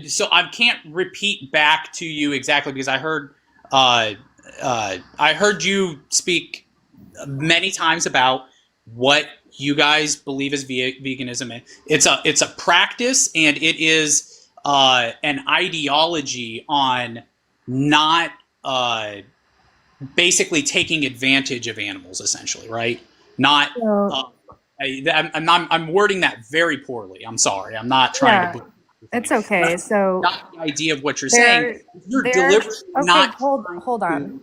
So I can't repeat back to you exactly because I heard you speak many times about what you guys believe is veganism. It's a practice, and it is an ideology on not basically taking advantage of animals, essentially, right? Not. I'm wording that very poorly. I'm sorry. I'm not trying to. It's okay. So not the idea of what you're saying. You're deliberately not. Hold on.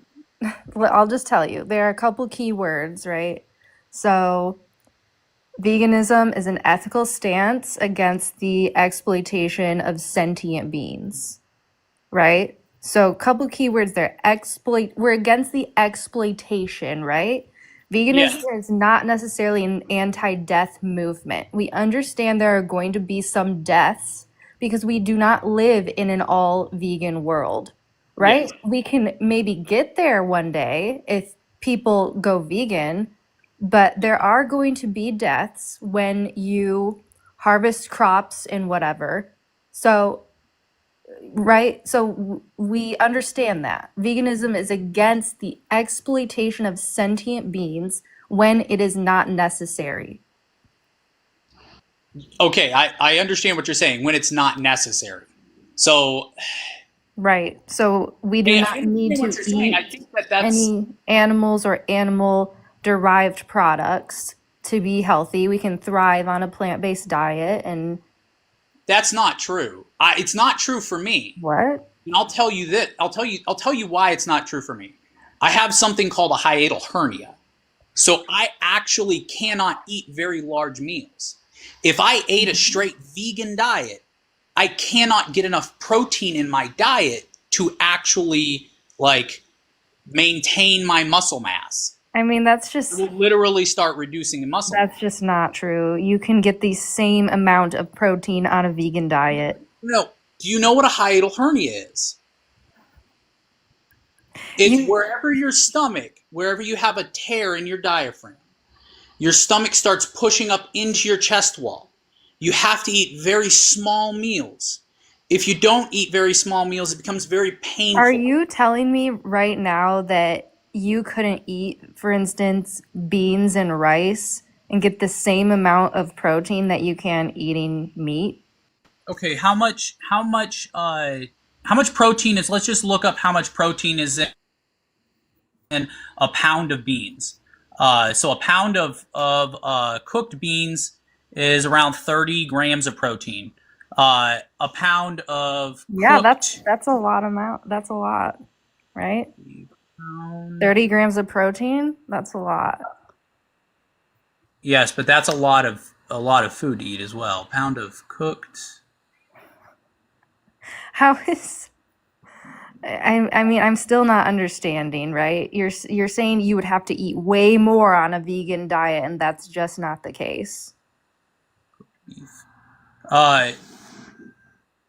I'll just tell you. There are a couple key words, right? So veganism is an ethical stance against the exploitation of sentient beings, right? So a couple keywords there. We're against the exploitation, right? Veganism is not necessarily an anti-death movement. We understand there are going to be some deaths because we do not live in an all vegan world, right? Yes. We can maybe get there one day if people go vegan, but there are going to be deaths when you harvest crops and whatever. So, right? So we understand that. Veganism is against the exploitation of sentient beings when it is not necessary. Okay, I understand what you're saying, when it's not necessary. So right. So we do not need to eat any animals or animal derived products to be healthy. We can thrive on a plant-based diet, and that's not true. It's not true for me. What? And I'll tell you that. I'll tell you why it's not true for me. I have something called a hiatal hernia. So I actually cannot eat very large meals. If I ate a straight vegan diet, I cannot get enough protein in my diet to actually like maintain my muscle mass. I mean, that's just... It will literally start reducing the muscle mass. That's just not true. You can get the same amount of protein on a vegan diet. No. Do you know what a hiatal hernia is? It's wherever your stomach, wherever you have a tear in your diaphragm, your stomach starts pushing up into your chest wall. You have to eat very small meals. If you don't eat very small meals, it becomes very painful. Are you telling me right now that you couldn't eat, for instance, beans and rice and get the same amount of protein that you can eating meat? Okay, how much protein is, let's just look up how much protein is in a pound of beans. So a pound of cooked beans is around 30 grams of protein. A pound of that's a lot amount. That's a lot, right? 30 grams of protein. That's a lot. Yes, but that's a lot of food to eat as well. A pound of cooked. How is? I mean, I'm still not understanding, right? You're saying you would have to eat way more on a vegan diet, and that's just not the case.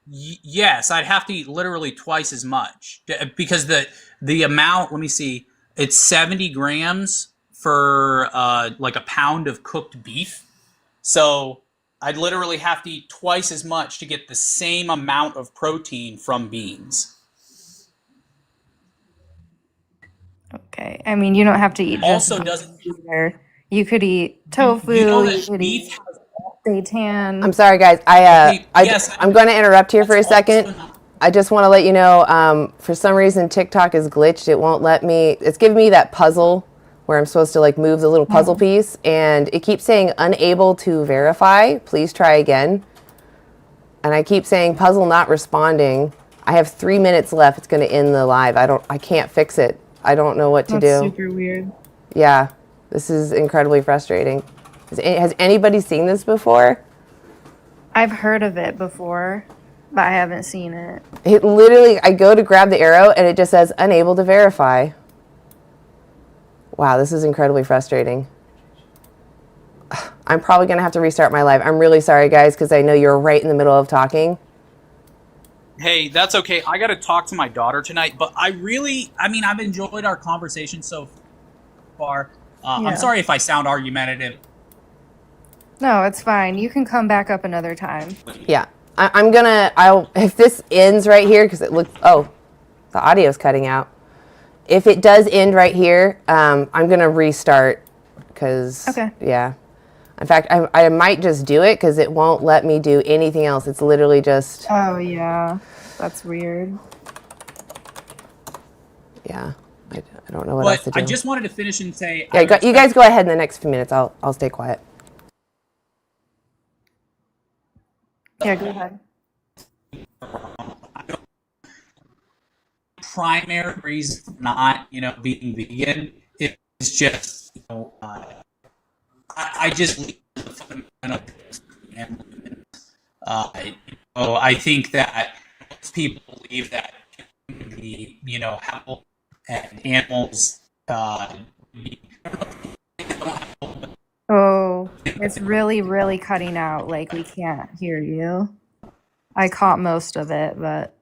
Yes, I'd have to eat literally twice as much because the amount. Let me see. It's 70 grams for like a pound of cooked beef. So I'd literally have to eat twice as much to get the same amount of protein from beans. Okay. I mean, you don't have to eat just Also beef doesn't either. You could eat tofu. you know You that could beef eat has I'm seitan. sorry, guys. yes, I'm going to interrupt here for a that's second. also not I just want to let you know, for some reason, TikTok is glitched. It won't let me. It's giving me that puzzle where I'm supposed to like move the little puzzle piece, and it keeps saying unable to verify. Please try again. And I keep saying puzzle not responding. I have 3 minutes left. It's going to end the live. I can't fix it. I don't know what to That's do. super weird. Yeah, this is incredibly frustrating. Has anybody seen this before? I've heard of it before, but I haven't seen it. It literally, I go to grab the arrow and it just says unable to verify. Wow, this is incredibly frustrating. I'm probably going to have to restart my live. I'm really sorry, guys, because I know you're right in the middle of talking. Hey, that's okay. I got to talk to my daughter tonight, but I've enjoyed our conversation so far. Yeah. I'm sorry if I sound argumentative. No, it's fine. You can come back up another time. Yeah, if this ends right here, because it looks, the audio's cutting out. If it does end right here, I'm going to restart because, Okay. Yeah. In fact, I might just do it because it won't let me do anything else. It's literally just. Oh, yeah. That's weird. Yeah. I don't know what else to But do. I just wanted to finish and say... Yeah, you guys go ahead in the next few minutes. I'll stay quiet. Yeah, go ahead. Primary reason for not, being vegan is just, I just leave the fundamental and I think that most people believe that the help and animals Oh, it's really, really cutting out. Like, we can't hear you. I caught most of it, but...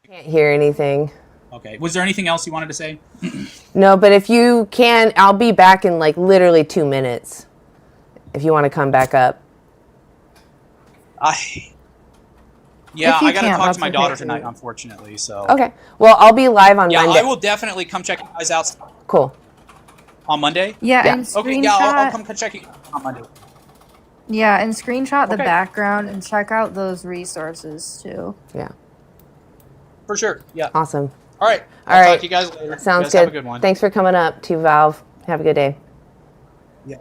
Can't hear anything. Okay. Was there anything else you wanted to say? No, but if you can, I'll be back in like literally 2 minutes. If you want to come back up. I If you got to can't, talk that's to my okay, daughter too. tonight, unfortunately. So Okay. Well, I'll be live on yeah, Monday. I will definitely come check you guys out Cool. on Monday. Yeah, Yeah. and Okay, yeah, I'll screenshot... come check you on Monday. Yeah, and screenshot the Okay. background and check out those resources, too. Yeah. For sure. Yeah. Awesome. All right. All I'll right. talk to you guys later. Sounds you guys good. Have a good one. Thanks for coming up to Valve. Have a good day. Yeah.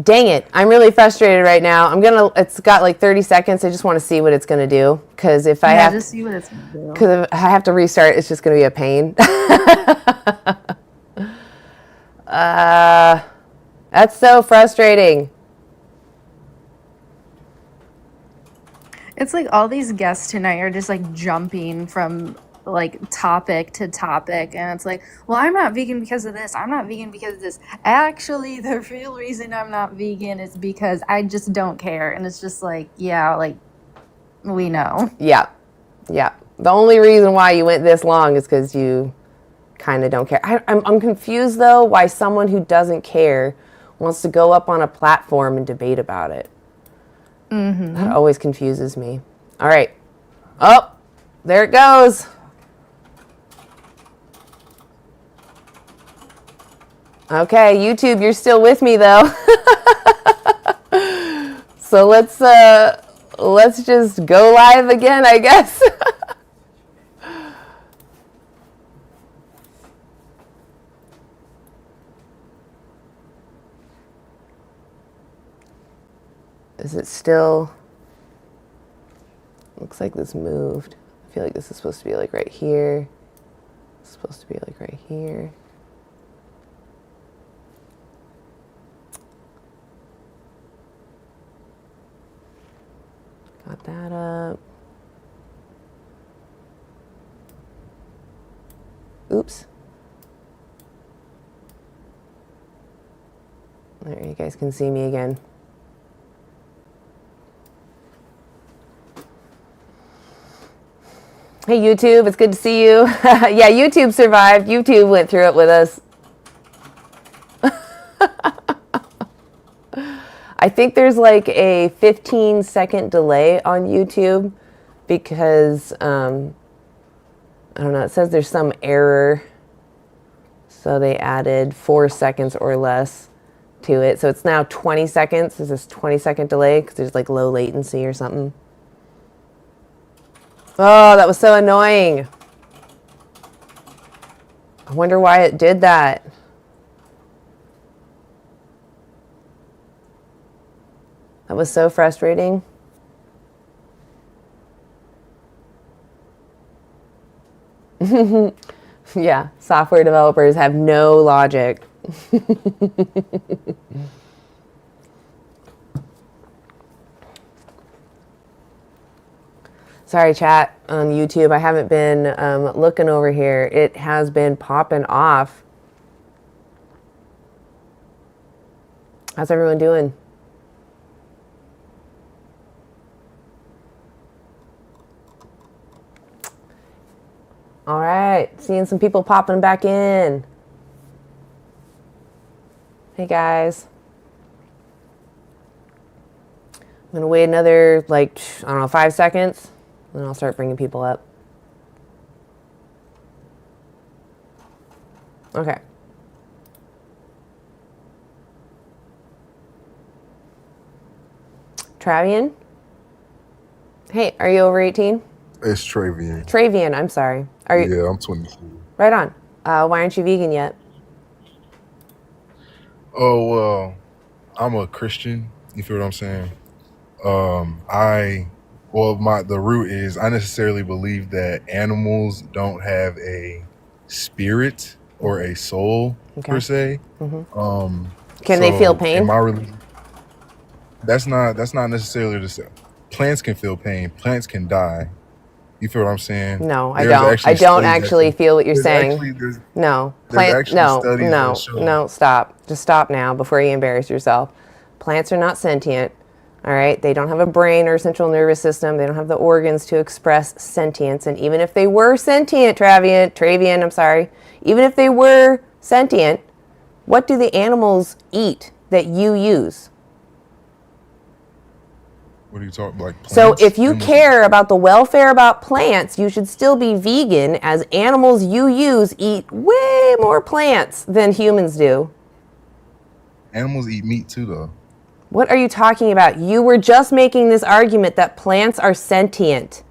Dang it. I'm really frustrated right now. It's got like 30 seconds. I just want to see what it's going to do. Because if I have, just see what it's going to do. because if I have to restart, it's just going to be a pain. That's so frustrating. It's like all these guests tonight are just like jumping from like topic to topic, and it's like, well, I'm not vegan because of this. I'm not vegan because of this. Actually, the real reason I'm not vegan is because I just don't care. And it's just like, yeah, like we know. Yeah. Yeah. The only reason why you went this long is because you kind of don't care. I'm confused, though, why someone who doesn't care wants to go up on a platform and debate about it. Mm-hmm. That always confuses me. All right. Oh, there it goes. Okay, YouTube, you're still with me, though. So let's just go live again, I guess. Is it still? Looks like this moved. I feel like this is supposed to be like right here. It's supposed to be like right here. Got that up. Oops. There, you guys can see me again. Hey, YouTube, it's good to see you. Yeah, YouTube survived. YouTube went through it with us. I think there's like a 15-second delay on YouTube because, I don't know, it says there's some error. So they added 4 seconds or less to it. So it's now 20 seconds. There's this 20-second delay because there's like low latency or something. Oh, that was so annoying. I wonder why it did that. That was so frustrating. Yeah, software developers have no logic. Sorry, chat on YouTube. I haven't been looking over here. It has been popping off. How's everyone doing? All right, seeing some people popping back in. Hey guys. I'm gonna wait another, like, I don't know, 5 seconds, and then I'll start bringing people up. Okay. Travian? Hey, are you over 18? It's Travian. Travian, I'm sorry. Are you? Yeah, I'm 24. Right on. Why aren't you vegan yet? Oh, well, I'm a Christian. You feel what I'm saying? The root is I necessarily believe that animals don't have a spirit or a soul per se. Mm-hmm. Can they feel pain? In my religion, that's not necessarily the same. Plants can feel pain. Plants can die. You feel what I'm saying? No, I don't. I don't actually feel what you're saying. No, no, stop. Just stop now before you embarrass yourself. Plants are not sentient. All right, they don't have a brain or central nervous system. They don't have the organs to express sentience. And even if they were sentient, Travian, I'm sorry. Even if they were sentient, what do the animals eat that you use? What are you talking about? Like plants? So if you care about the welfare about plants, you should still be vegan, as animals you use eat way more plants than humans do. Animals eat meat too, though. What are you talking about? You were just making this argument that plants are sentient.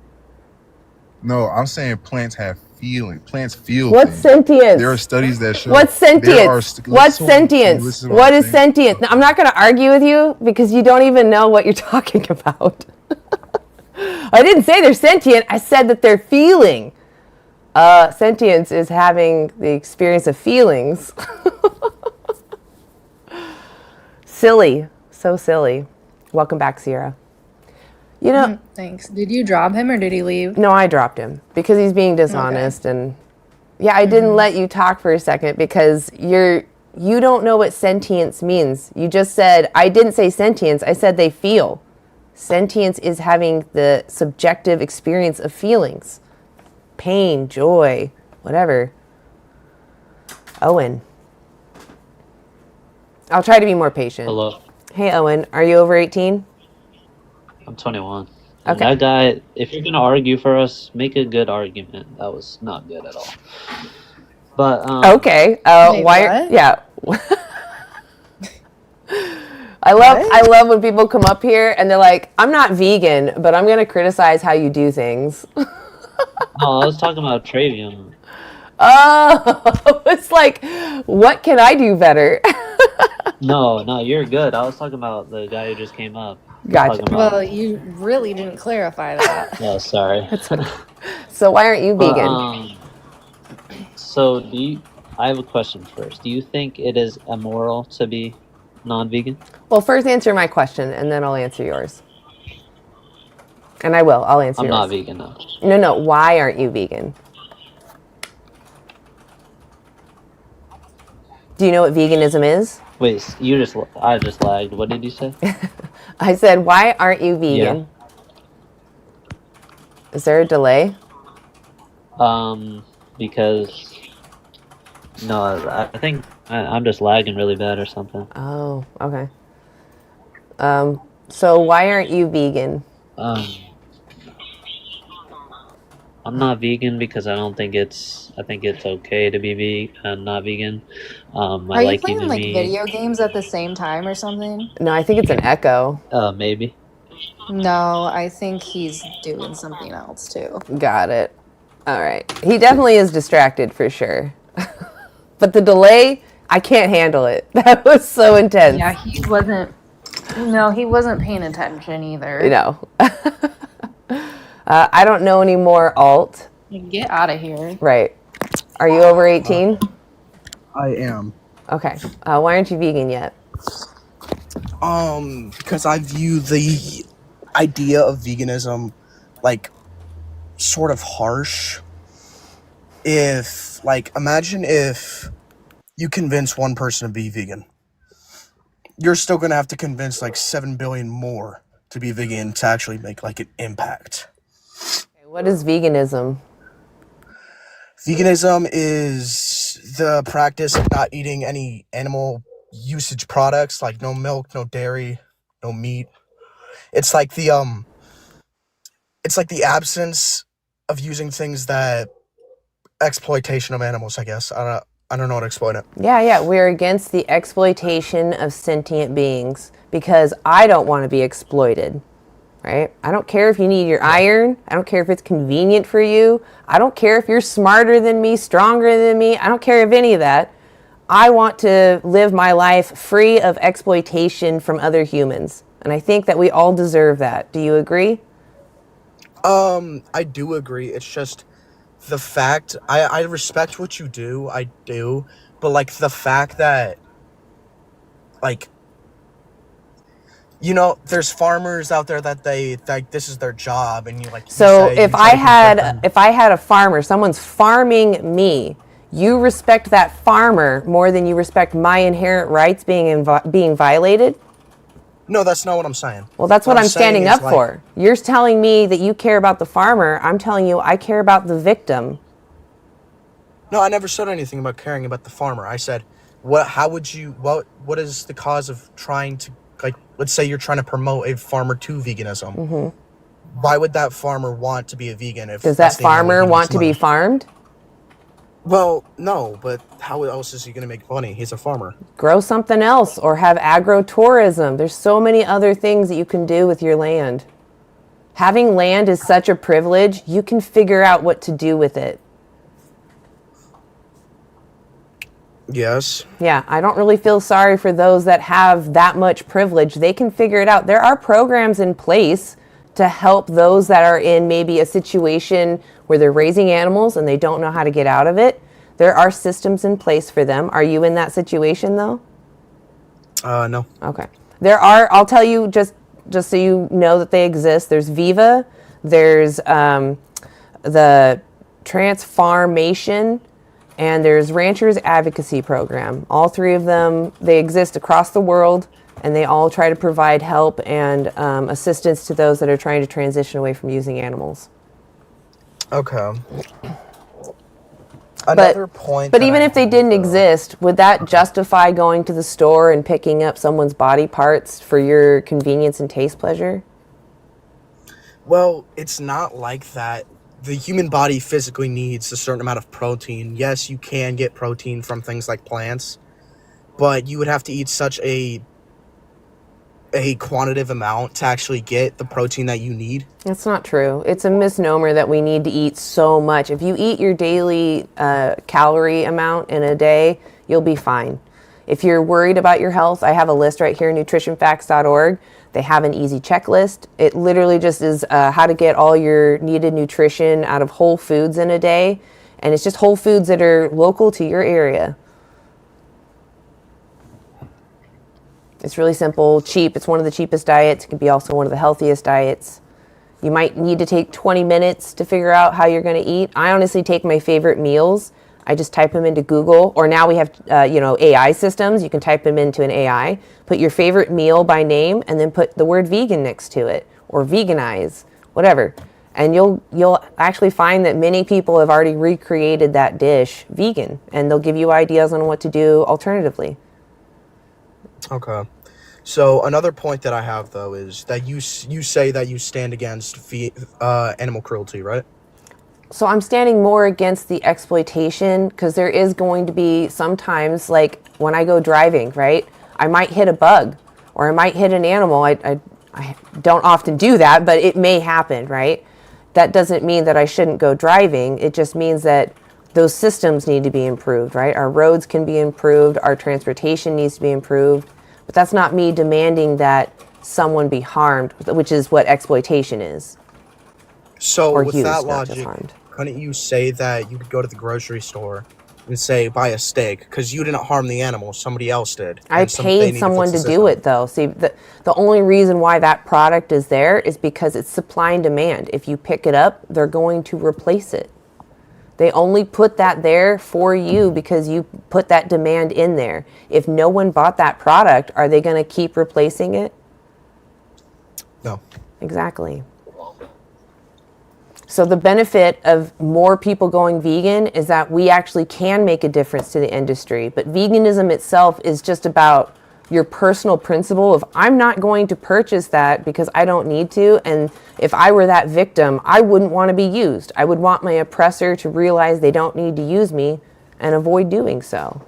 No, I'm saying plants have feeling. Plants feel What's things. sentience? There are studies that show. What's sentience? What's sentience? What is sentience? Now, I'm not going to argue with you because you don't even know what you're talking about. I didn't say they're sentient. I said that they're feeling. Sentience is having the experience of feelings. Silly. So silly. Welcome back, Sierra. You know, thanks. Did you drop him or did he leave? No, I dropped him because he's being dishonest. Okay. And yeah, I didn't let you talk for a second because you don't know what sentience means. You just said, I didn't say sentience. I said they feel. Sentience is having the subjective experience of feelings. Pain, joy, whatever. Owen. I'll try to be more patient. Hello. Hey, Owen. Are you over 18? I'm 21. Okay. And that guy, if you're going to argue for us, make a good argument. That was not good at all. But, okay. Why? Yeah. I love when people come up here and they're like, I'm not vegan, but I'm going to criticize how you do things. No, I was talking about Travian. Oh, it's like, what can I do better? No, you're good. I was talking about the guy who just came up. Gotcha. Well, you really didn't clarify that. Yeah, sorry. So why aren't you vegan? So I have a question first. Do you think it is immoral to be non-vegan? Well, first answer my question, and then I'll answer yours. And I'll answer yours. I'm not vegan, though. No, why aren't you vegan? Do you know what veganism is? Wait, I just lagged. What did you say? I said, why aren't you vegan? Yeah. Is there a delay? Because no, I think I'm just lagging really bad or something. Oh, okay. So why aren't you vegan? I'm not vegan because I don't think I think it's okay to be not vegan. I Are you like playing eating like meat. video games at the same time or something? No, I think it's an echo. Maybe. No, I think he's doing something else too. Got it. All right. He definitely is distracted for sure. But the delay, I can't handle it. That was so intense. Yeah, he wasn't. No, he wasn't paying attention either. You know. I don't know any more alt. Get out of here. Right. Are you over 18? I am. Okay. Why aren't you vegan yet? Because I view the idea of veganism like sort of harsh. Imagine if you convince one person to be vegan. You're still going to have to convince like 7 billion more to be vegan to actually make like an impact. What is veganism? Veganism is the practice of not eating any animal usage products, like no milk, no dairy, no meat. It's like the absence of using things that exploitation of animals, I guess. I don't know how to explain it. Yeah, we're against the exploitation of sentient beings because I don't want to be exploited, right? I don't care if you need your iron. I don't care if it's convenient for you. I don't care if you're smarter than me, stronger than me. I don't care if any of that. I want to live my life free of exploitation from other humans. And I think that we all deserve that. Do you agree? I do agree. It's just the fact I respect what you do. I do. But like the fact that like there's farmers out there that this is their job, and So if I had a farmer, someone's farming me, you respect that farmer more than you respect my inherent rights being violated? No, that's not what I'm saying. Well, that's what I'm standing up like, for. You're telling me that you care about the farmer. I'm telling you I care about the victim. No, I never said anything about caring about the farmer. I said, what is the cause of trying to, like, let's say you're trying to promote a farmer to veganism. Mm-hmm. Why would that farmer want to be a vegan? Does that farmer want to be farmed? Well, no, but how else is he going to make money? He's a farmer. Grow something else or have agro-tourism. There's so many other things that you can do with your land. Having land is such a privilege. You can figure out what to do with it. Yes. Yeah, I don't really feel sorry for those that have that much privilege. They can figure it out. There are programs in place to help those that are in maybe a situation where they're raising animals and they don't know how to get out of it. There are systems in place for them. Are you in that situation though? No. Okay. There are, I'll tell you just so you know that they exist. There's Viva, there's the Transformation, and there's Ranchers Advocacy Program. All three of them, they exist across the world, and they all try to provide help and assistance to those that are trying to transition away from using animals. Okay. Another point. But even if they didn't exist, would that justify going to the store and picking up someone's body parts for your convenience and taste pleasure? Well, it's not like that. The human body physically needs a certain amount of protein. Yes, you can get protein from things like plants, but you would have to eat such a quantitative amount to actually get the protein that you need. That's not true. It's a misnomer that we need to eat so much. If you eat your daily calorie amount in a day, you'll be fine. If you're worried about your health, I have a list right here, nutritionfacts.org. They have an easy checklist. It literally just is how to get all your needed nutrition out of whole foods in a day. And it's just whole foods that are local to your area. It's really simple, cheap. It's one of the cheapest diets. It can be also one of the healthiest diets. You might need to take 20 minutes to figure out how you're going to eat. I honestly take my favorite meals. I just type them into Google, or now we have, AI systems. You can type them into an AI, put your favorite meal by name, and then put the word vegan next to it, or veganize, whatever. And you'll actually find that many people have already recreated that dish vegan, and they'll give you ideas on what to do alternatively. Okay. So another point that I have though is that you say that you stand against animal cruelty, right? So I'm standing more against the exploitation, because there is going to be sometimes, like when I go driving, right? I might hit a bug or I might hit an animal. I don't often do that, but it may happen, right? That doesn't mean that I shouldn't go driving. It just means that those systems need to be improved, right? Our roads can be improved. Our transportation needs to be improved. But that's not me demanding that someone be harmed, which is what exploitation is. So Or with used, that not just logic, harmed. couldn't you say that you could go to the grocery store and say buy a steak because you didn't harm the animal, somebody else did? I They paid need to someone fix to the do system. it, though. See, the only reason why that product is there is because it's supply and demand. If you pick it up, they're going to replace it. They only put that there for you because you put that demand in there. If no one bought that product, are they going to keep replacing it? No. Exactly. So the benefit of more people going vegan is that we actually can make a difference to the industry. But veganism itself is just about your personal principle of, I'm not going to purchase that because I don't need to. And if I were that victim, I wouldn't want to be used. I would want my oppressor to realize they don't need to use me and avoid doing so.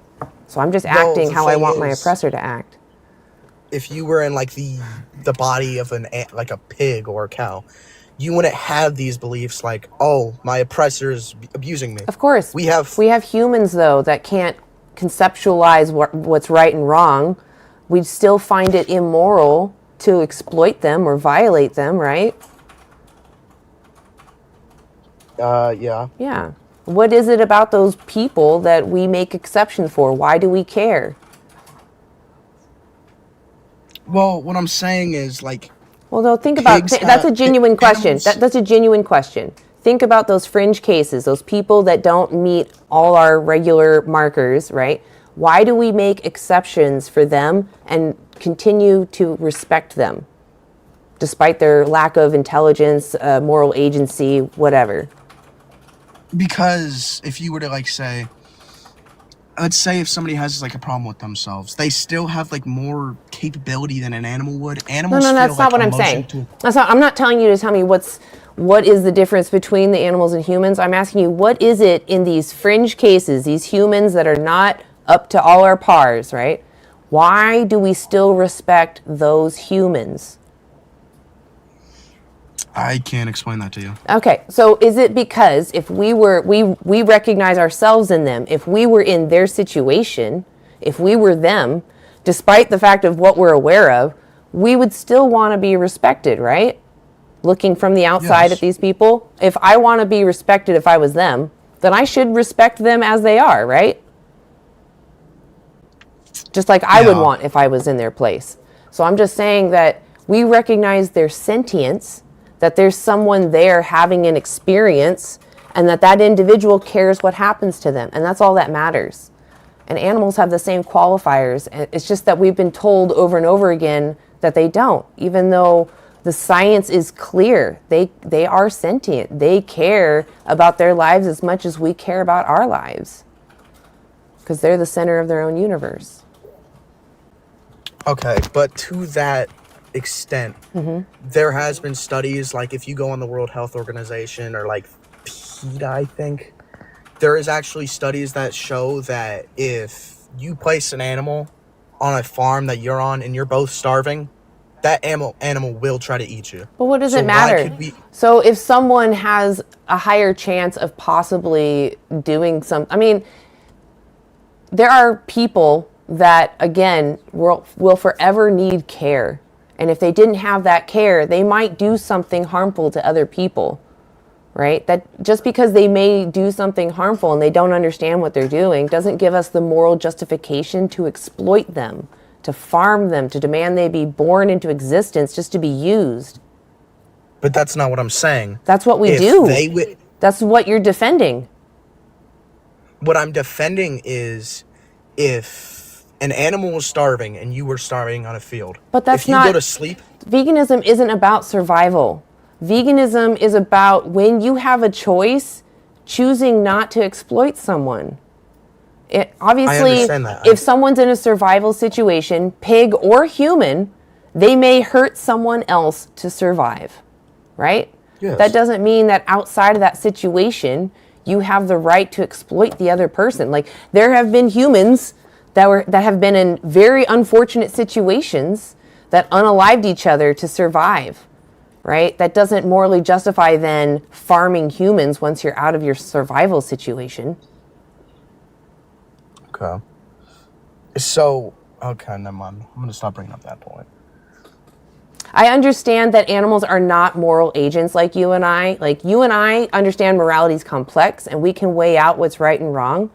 So I'm just acting the how I thing want my is, oppressor to act. if you were in like the body of like a pig or a cow, you wouldn't have these beliefs like, oh, my oppressor is abusing me. Of course. We have humans, though, that can't conceptualize what's right and wrong. We'd still find it immoral to exploit them or violate them, right? Yeah. Yeah. What is it about those people that we make exceptions for? Why do we care? Well, what I'm saying is like, well, no, think about that's a genuine question. That's a genuine question. Think about those fringe cases, those people that don't meet all our regular markers, right? Why do we make exceptions for them and continue to respect them, despite their lack of intelligence, moral agency, whatever? Because if you were to like say, let's say if somebody has like a problem with themselves, they still have like more capability than an animal would. Animals No, feel that's not like what I'm saying. emotion I'm not telling you to tell me what is the difference between the animals and humans. I'm asking you, what is it in these fringe cases, these humans that are not up to all our pars, right? Why do we still respect those humans? I can't explain that to you. Okay, so is it because if we recognize ourselves in them, if we were in their situation, if we were them, despite the fact of what we're aware of, we would still want to be respected, right? Looking from the outside at these people, if I want to be respected if I was them, then I should respect them as they are, right? Just like I would want if I was in their place. So I'm just saying that we recognize their sentience, that there's someone there having an experience, and that individual cares what happens to them. And that's all that matters. And animals have the same qualifiers. It's just that we've been told over and over again that they don't, even though the science is clear. They are sentient. They care about their lives as much as we care about our lives, because they're the center of their own universe. Okay, but to that extent, there has been studies, like if you go on the World Health Organization or like PETA, I think, there is actually studies that show that if you place an animal on a farm that you're on and you're both starving, that animal will try to eat you. But what does it matter? So if someone has a higher chance of possibly doing something, I mean, there are people that, again, will forever need care. And if they didn't have that care, they might do something harmful to other people, right? That just because they may do something harmful and they don't understand what they're doing doesn't give us the moral justification to exploit them, to farm them, to demand they be born into existence just to be used. But that's not what I'm saying. That's what we do. That's what you're defending. What I'm defending is if an animal was starving and you were starving on a field. But that's if you not, go to sleep. Veganism isn't about survival. Veganism is about when you have a choice, choosing not to exploit someone. Obviously, understand that. if someone's in a survival situation, pig or human, they may hurt someone else to survive, right? Yes. That doesn't mean that outside of that situation, you have the right to exploit the other person. Like, there have been humans that have been in very unfortunate situations that unalived each other to survive, right? That doesn't morally justify then farming humans once you're out of your survival situation. Okay. So, okay, never mind. I'm going to stop bringing up that point. I understand that animals are not moral agents like you and I. Like, you and I understand morality is complex and we can weigh out what's right and wrong.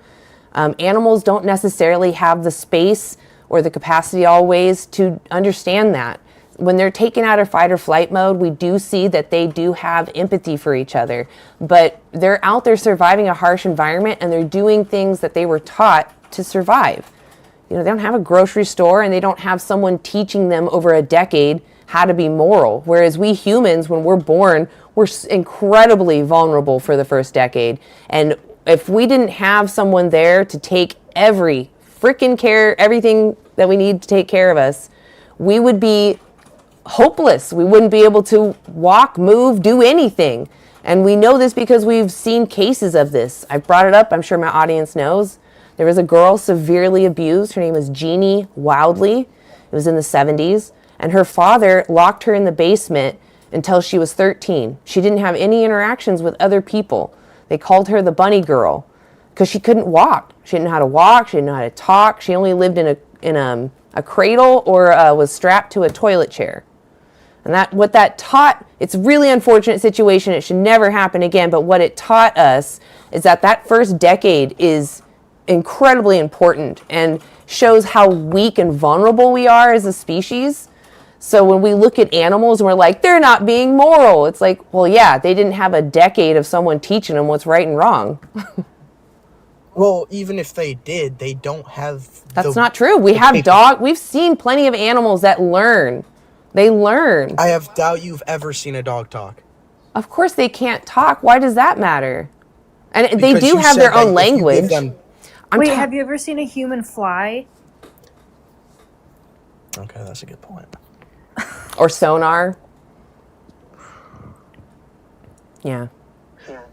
Animals don't necessarily have the space or the capacity always to understand that. When they're taken out of fight or flight mode, we do see that they do have empathy for each other. But they're out there surviving a harsh environment and they're doing things that they were taught to survive. You know, they don't have a grocery store and they don't have someone teaching them over a decade how to be moral. Whereas we humans, when we're born, we're incredibly vulnerable for the first decade. And if we didn't have someone there to take every freaking care, everything that we need to take care of us, we would be hopeless. We wouldn't be able to walk, move, do anything. And we know this because we've seen cases of this. I've brought it up. I'm sure my audience knows. There was a girl severely abused. Her name was Jeannie Wildley. It was in the 70s. And her father locked her in the basement until she was 13. She didn't have any interactions with other people. They called her the bunny girl because she couldn't walk. She didn't know how to walk. She didn't know how to talk. She only lived in a cradle or was strapped to a toilet chair. And what that taught, it's a really unfortunate situation. It should never happen again. But what it taught us is that first decade is incredibly important and shows how weak and vulnerable we are as a species. So when we look at animals and we're like, they're not being moral, it's like, well, yeah, they didn't have a decade of someone teaching them what's right and wrong. Well, even if they did, they don't have. That's not true. We've seen plenty of animals that learn. They learn. I have doubt you've ever seen a dog talk. Of course they can't talk. Why does that matter? And Because they do you have said their that own if you language. give them- Wait, have you ever seen a human fly? Okay, that's a good point. Or sonar. Yeah.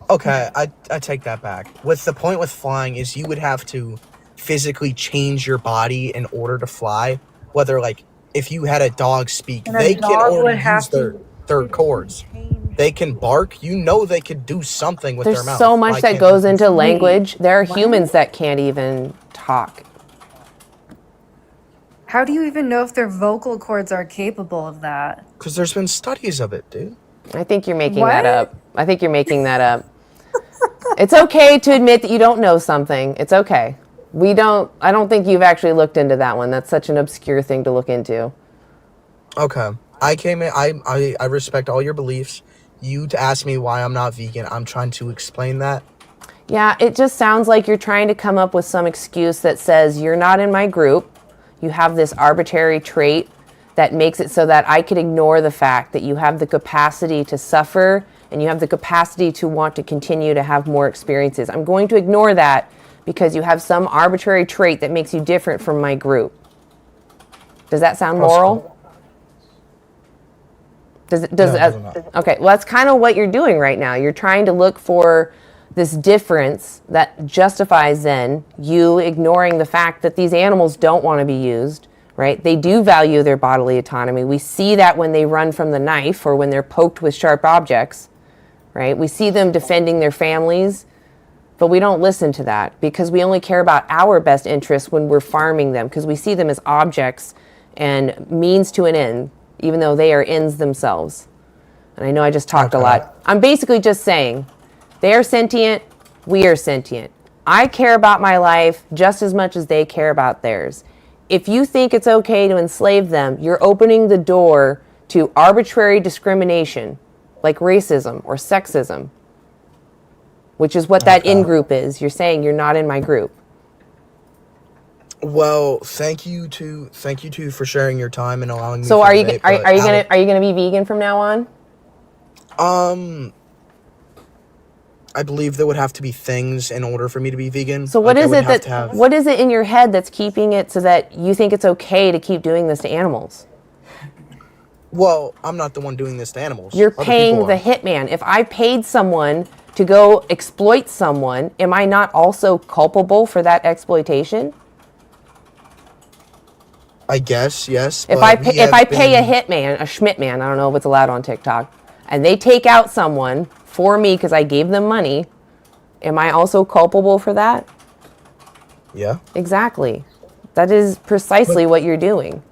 Okay, I take that back. The point with flying is you would have to physically change your body in order to fly. Whether, like, if you had a dog speak, And a they can dog would already have use their chords. They can bark. You know they could do something with There's their mouth. so much Why that can't goes they- into language. There are humans that can't even talk. How do you even know if their vocal cords are capable of that? Because there's been studies of it, dude. I think you're making What? that up. I think you're making that up. It's okay to admit that you don't know something. It's okay. I don't think you've actually looked into that one. That's such an obscure thing to look into. Okay. I respect all your beliefs. You to ask me why I'm not vegan, I'm trying to explain that. Yeah, it just sounds like you're trying to come up with some excuse that says you're not in my group. You have this arbitrary trait that makes it so that I could ignore the fact that you have the capacity to suffer and you have the capacity to want to continue to have more experiences. I'm going to ignore that because you have some arbitrary trait that makes you different from my group. Does that sound moral? Okay, well, that's kind of what you're doing right now. You're trying to look for this difference that justifies then you ignoring the fact that these animals don't want to be used, right? They do value their bodily autonomy. We see that when they run from the knife or when they're poked with sharp objects, right? We see them defending their families, but we don't listen to that because we only care about our best interests when we're farming them because we see them as objects and means to an end, even though they are ends themselves. And I know I just talked a lot. I'm basically just saying, they are sentient, we are sentient. I care about my life just as much as they care about theirs. If you think it's okay to enslave them, you're opening the door to arbitrary discrimination, like racism or sexism, which is what that in-group is. You're saying you're not in my group. Well, thank you two for sharing your time and allowing me. So are you gonna be vegan from now on? I believe there would have to be things in order for me to be vegan. So what Like, I is would it have that to have. what is it in your head that's keeping it so that you think it's okay to keep doing this to animals? Well, I'm not the one doing this to animals. You're Other people paying the are. hitman. If I paid someone to go exploit someone, am I not also culpable for that exploitation? I guess, yes. If But I we pay, if I have pay a been. hitman, a Schmidtman, I don't know if it's allowed on TikTok, and they take out someone for me because I gave them money, am I also culpable for that? Yeah. Exactly. That is precisely what you're doing.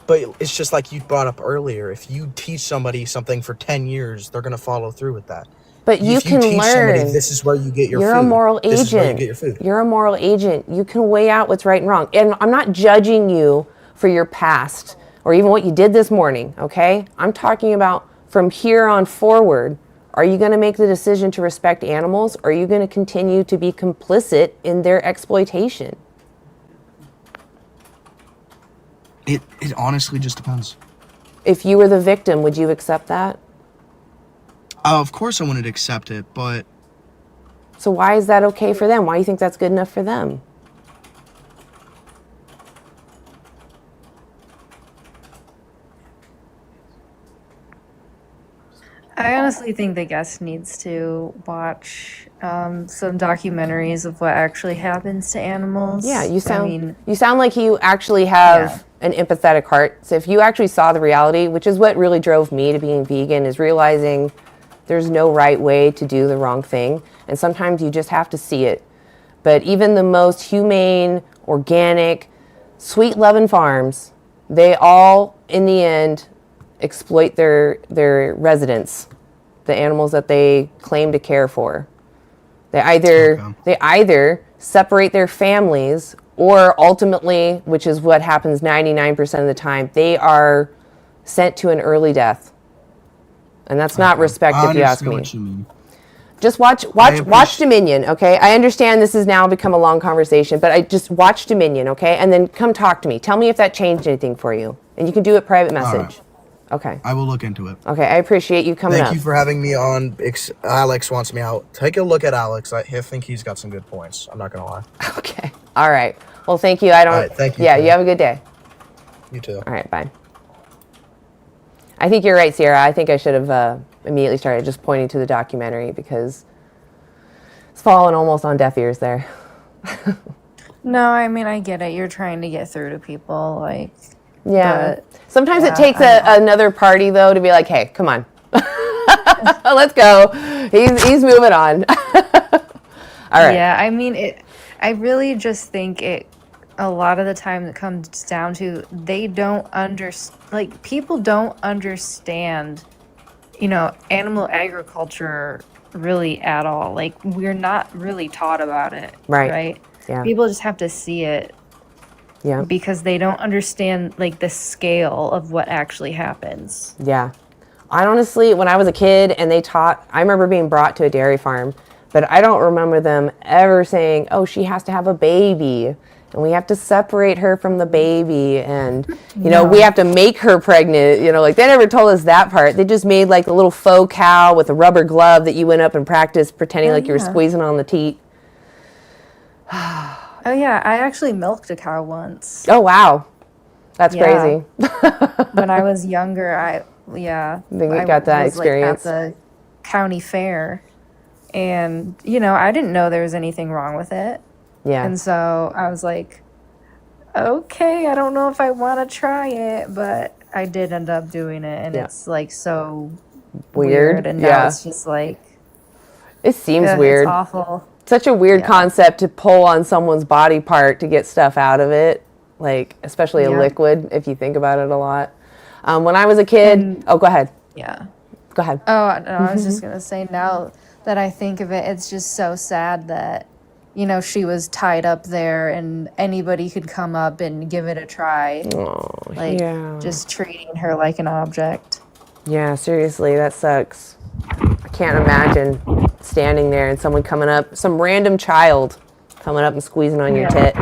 But it's just like you brought up earlier. If you teach somebody something for 10 years, they're going to follow through with that. But you If you can teach somebody learn. this is where you get your You're food. a moral This is where you agent. get your food. You're a moral agent. You can weigh out what's right and wrong. And I'm not judging you for your past or even what you did this morning, okay? I'm talking about from here on forward. Are you going to make the decision to respect animals, or are you going to continue to be complicit in their exploitation? It honestly just depends. If you were the victim, would you accept that? Of course I wouldn't accept it, but So why is that okay for them? Why do you think that's good enough for them? I honestly think the guest needs to watch some documentaries of what actually happens to animals. Yeah, you I mean, sound like you actually have an empathetic heart. So if you actually saw the reality, which is what really drove me to being vegan, is realizing there's no right way to do the wrong thing, and sometimes you just have to see it. But even the most humane, organic, sweet loving farms, they all in the end exploit their residents, the animals that they claim to care for. They either separate their families, or ultimately, which is what happens 99% of the time, they are sent to an early death. And that's not respect, if you ask me. what you mean. Just watch Dominion, okay? I understand this has now become a long conversation, but I just watch Dominion, okay? And then come talk to me. Tell me if that changed anything for you. And you can do it private message. right. Okay. I will look into it. Okay, I appreciate you coming up. Thank you for having me on. Alex wants me out. Take a look at Alex. I think he's got some good points. I'm not going to lie. Okay. All right. Well, thank you. I don't. All right, thank you, Yeah, Tim. you have a good day. You too. All right, bye. I think you're right, Sierra. I think I should have immediately started just pointing to the documentary because it's fallen almost on deaf ears there. no, I mean, I get it. You're trying to get through to people, like. Yeah. But, Sometimes yeah, it takes another party, though, to be like, hey, come on. Let's go. He's moving on. All right. Yeah, I mean, I really just think a lot of the time it comes down to they don't people don't understand, animal agriculture really at all. Like, we're not really taught about it. Right? Yeah. People just have to see it. Yeah. Because they don't understand, like, the scale of what actually happens. Yeah. I honestly, when I was a kid and I remember being brought to a dairy farm, but I don't remember them ever saying, oh, she has to have a baby and we have to separate her from the baby and, we have to make her pregnant. Like, they never told us that part. They just made like a little faux cow with a rubber glove that you went up and practiced pretending like you were squeezing on the teat. Oh, yeah. I actually milked a cow once. Oh, wow. That's crazy. When I was younger, I got that experience. Like, at the county fair. And, I didn't know there was anything wrong with it. Yeah. And so I was like, okay, I don't know if I want to try it. But I did end up doing it. And it's, like, so weird. And now it's just like... It seems weird. It's awful. Such a weird concept to pull on someone's body part to get stuff out of it, like especially a liquid if you think about it a lot. When I was a kid, go ahead. Yeah. Go ahead. Oh, no, I was just going to say, now that I think of it, it's just so sad that, she was tied up there and anybody could come up and give it a try. Oh, just treating her like an object. Yeah, seriously, that sucks. I can't imagine standing there and someone coming up, some random child coming up and squeezing on your tit.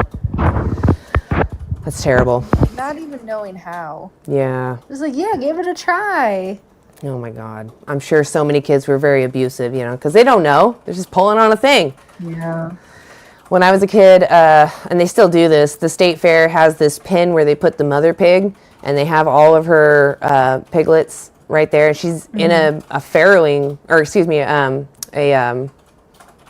That's terrible. Not even knowing how. Yeah. It was like, yeah, give it a try. Oh my God. I'm sure so many kids were very abusive, because they don't know. They're just pulling on a thing. Yeah. When I was a kid, and they still do this, the state fair has this pin where they put the mother pig, and they have all of her piglets right there. And she's in a farrowing, or excuse me,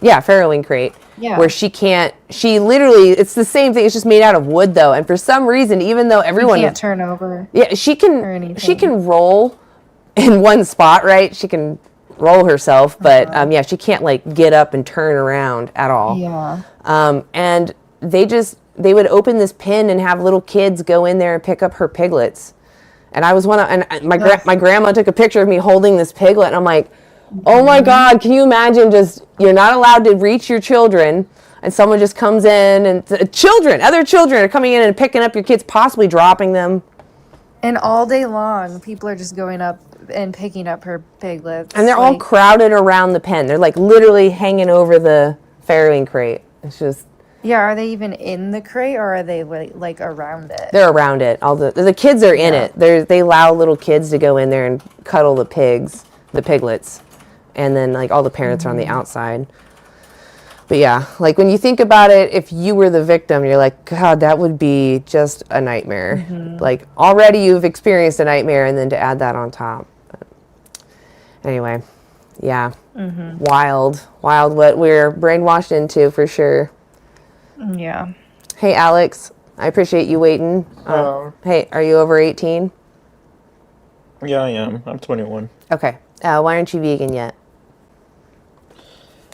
farrowing crate. Yeah. Where she literally, it's the same thing. It's just made out of wood though. And for some reason, even though everyone You can't turn over. yeah, she can roll in one spot, right? She can roll herself, but she can't like get up and turn around at all. Yeah. And they would open this pin and have little kids go in there and pick up her piglets. And I was my grandma took a picture of me holding this piglet, and I'm like, oh my God, can you imagine you're not allowed to reach your children, and someone just comes in, and other children are coming in and picking up your kids, possibly dropping them. And all day long, people are just going up and picking up her piglets. And they're all crowded around the pen. They're like literally hanging over the farrowing crate. It's just... Yeah, are they even in the crate, or are they like around it? They're around it. All the kids are in it. They allow little kids to go in there and cuddle the piglets. And then like all the parents are on the outside. But yeah, like when you think about it, if you were the victim, you're like, God, that would be just a nightmare. Like already you've experienced a nightmare, and then to add that on top. But anyway, yeah, wild what we're brainwashed into for sure. Yeah. Hey, Alex, I appreciate you waiting. Hey, are you over 18? Yeah, I am. I'm 21. Okay. Why aren't you vegan yet?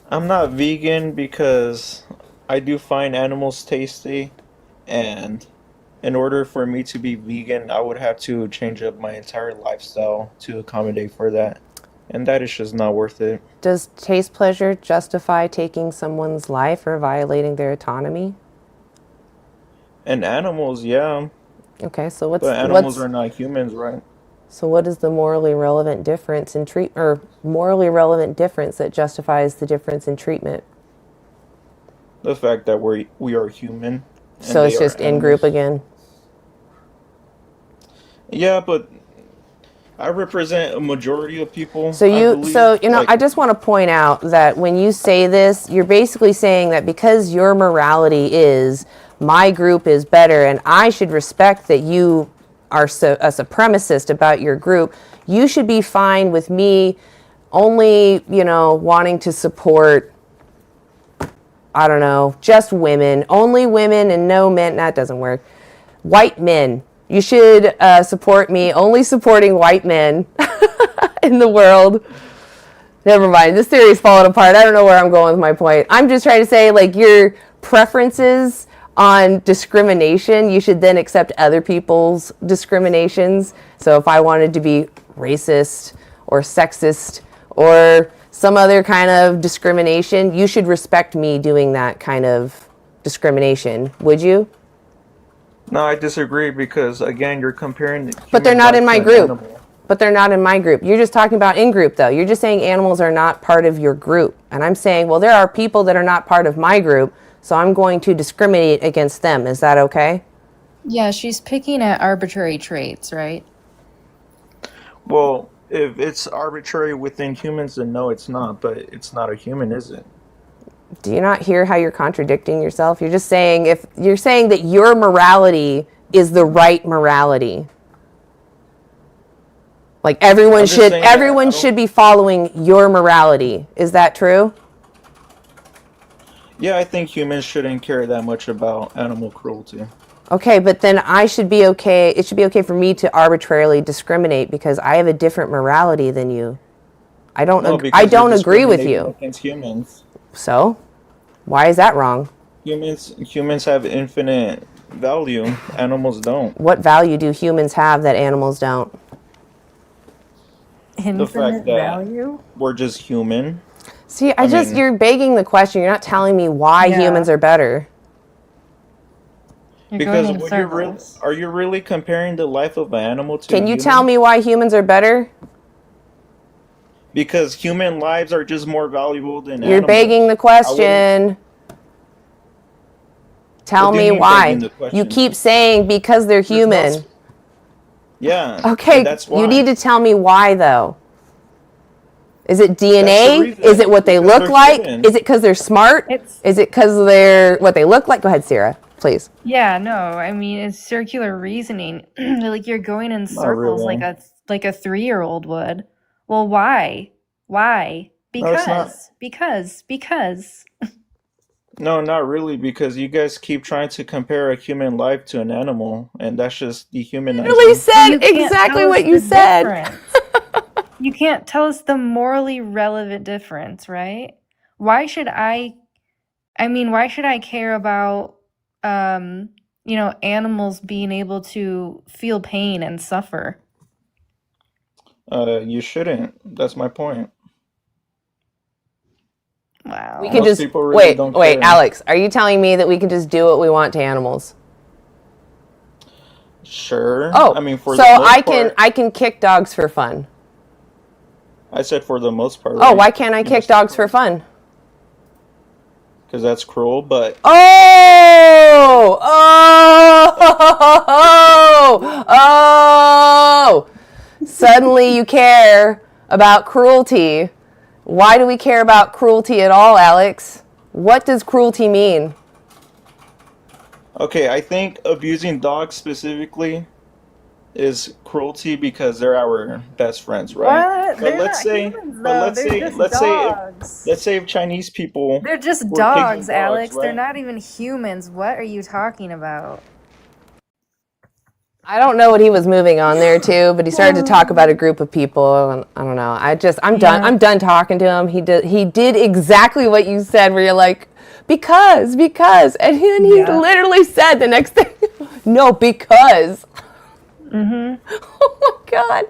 I'm not vegan because I do find animals tasty, and in order for me to be vegan, I would have to change up my entire lifestyle to accommodate for that. And that is just not worth it. Does taste pleasure justify taking someone's life or violating their autonomy? And animals, yeah. Okay, so But animals are not humans, right? So what is the morally relevant difference in morally relevant difference that justifies the difference in treatment? The fact that we are human. So it's just in group again? Yeah, but I represent a majority of people. I just want to point out that when you say this, you're basically saying that because your morality is my group is better and I should respect that you are a supremacist about your group, you should be fine with me only, wanting to support, I don't know, just women, only women and no men. That doesn't work. White men. You should support me only supporting white men in the world. Never mind. This theory is falling apart. I don't know where I'm going with my point. I'm just trying to say, like, your preferences on discrimination, you should then accept other people's discriminations. So if I wanted to be racist or sexist or some other kind of discrimination, you should respect me doing that kind of discrimination. Would you? No, I disagree because, again, you're comparing... But they're not in my group. But they're not in my group. You're just talking about in group, though. You're just saying animals are not part of your group. And I'm saying, well, there are people that are not part of my group, so I'm going to discriminate against them. Is that okay? Yeah, she's picking at arbitrary traits, right? Well, if it's arbitrary within humans, then no, it's not. But it's not a human, is it? Do you not hear how you're contradicting yourself? You're just saying, if you're saying that your morality is the right morality. Like everyone should be following your morality. Is that true? Yeah, I think humans shouldn't care that much about animal cruelty. Okay, but then I should be okay. It should be okay for me to arbitrarily discriminate because I have a different morality than you. I don't agree with you. Against humans. So, why is that wrong? Humans have infinite value. Animals don't. What value do humans have that animals don't? The fact that we're just human. See, you're begging the question. You're not telling me why humans are better. Because are you really comparing the life of an animal to Can you tell me why humans are better? Because human lives are just more valuable than animals. You're begging the question. Tell me why. You keep saying because they're human. Yeah. Okay, that's why. you need to tell me why, though. Is it That's the DNA? reason. Is it what they Because look they're like? human. Is it because they're smart? Is it because they're what they look like? Go ahead, Sarah, please. Yeah, no, I mean it's circular reasoning. Like you're going in Not circles really. like a 3-year-old would. Well, why? Why? No, it's not. Because. No, not really, because you guys keep trying to compare a human life to an animal, and that's just Literally dehumanizing. said You can't exactly tell us what you the said. difference. You can't tell us the morally relevant difference, right? Why should I mean, why should I care about animals being able to feel pain and suffer? You shouldn't. That's my point. Wow. We can Most just people really wait, don't wait, care. Alex. Are you telling me that we can just do what we want to animals? Sure. Oh, I mean, for so the most I can kick dogs for fun. I said for the most part. Oh, why can't I kick dogs for fun? Because that's cruel, but Oh, oh. Suddenly you care about cruelty. Why do we care about cruelty at all, Alex? What does cruelty mean? okay, I think abusing dogs specifically is cruelty because they're our best friends, right? What? But They're let's not say, humans but though. They're just dogs. let's say if Chinese people They're just were kicking dogs, dogs, Alex. They're right? not even humans. What are you talking about? I don't know what he was moving on there to, but he started to talk about a group of people, and I don't know. I'm done. Yeah. I'm done talking to him. He did exactly what you said, where you're like, because, and then he Yeah. literally said the next thing, no, because. Mm-hmm. Oh my God.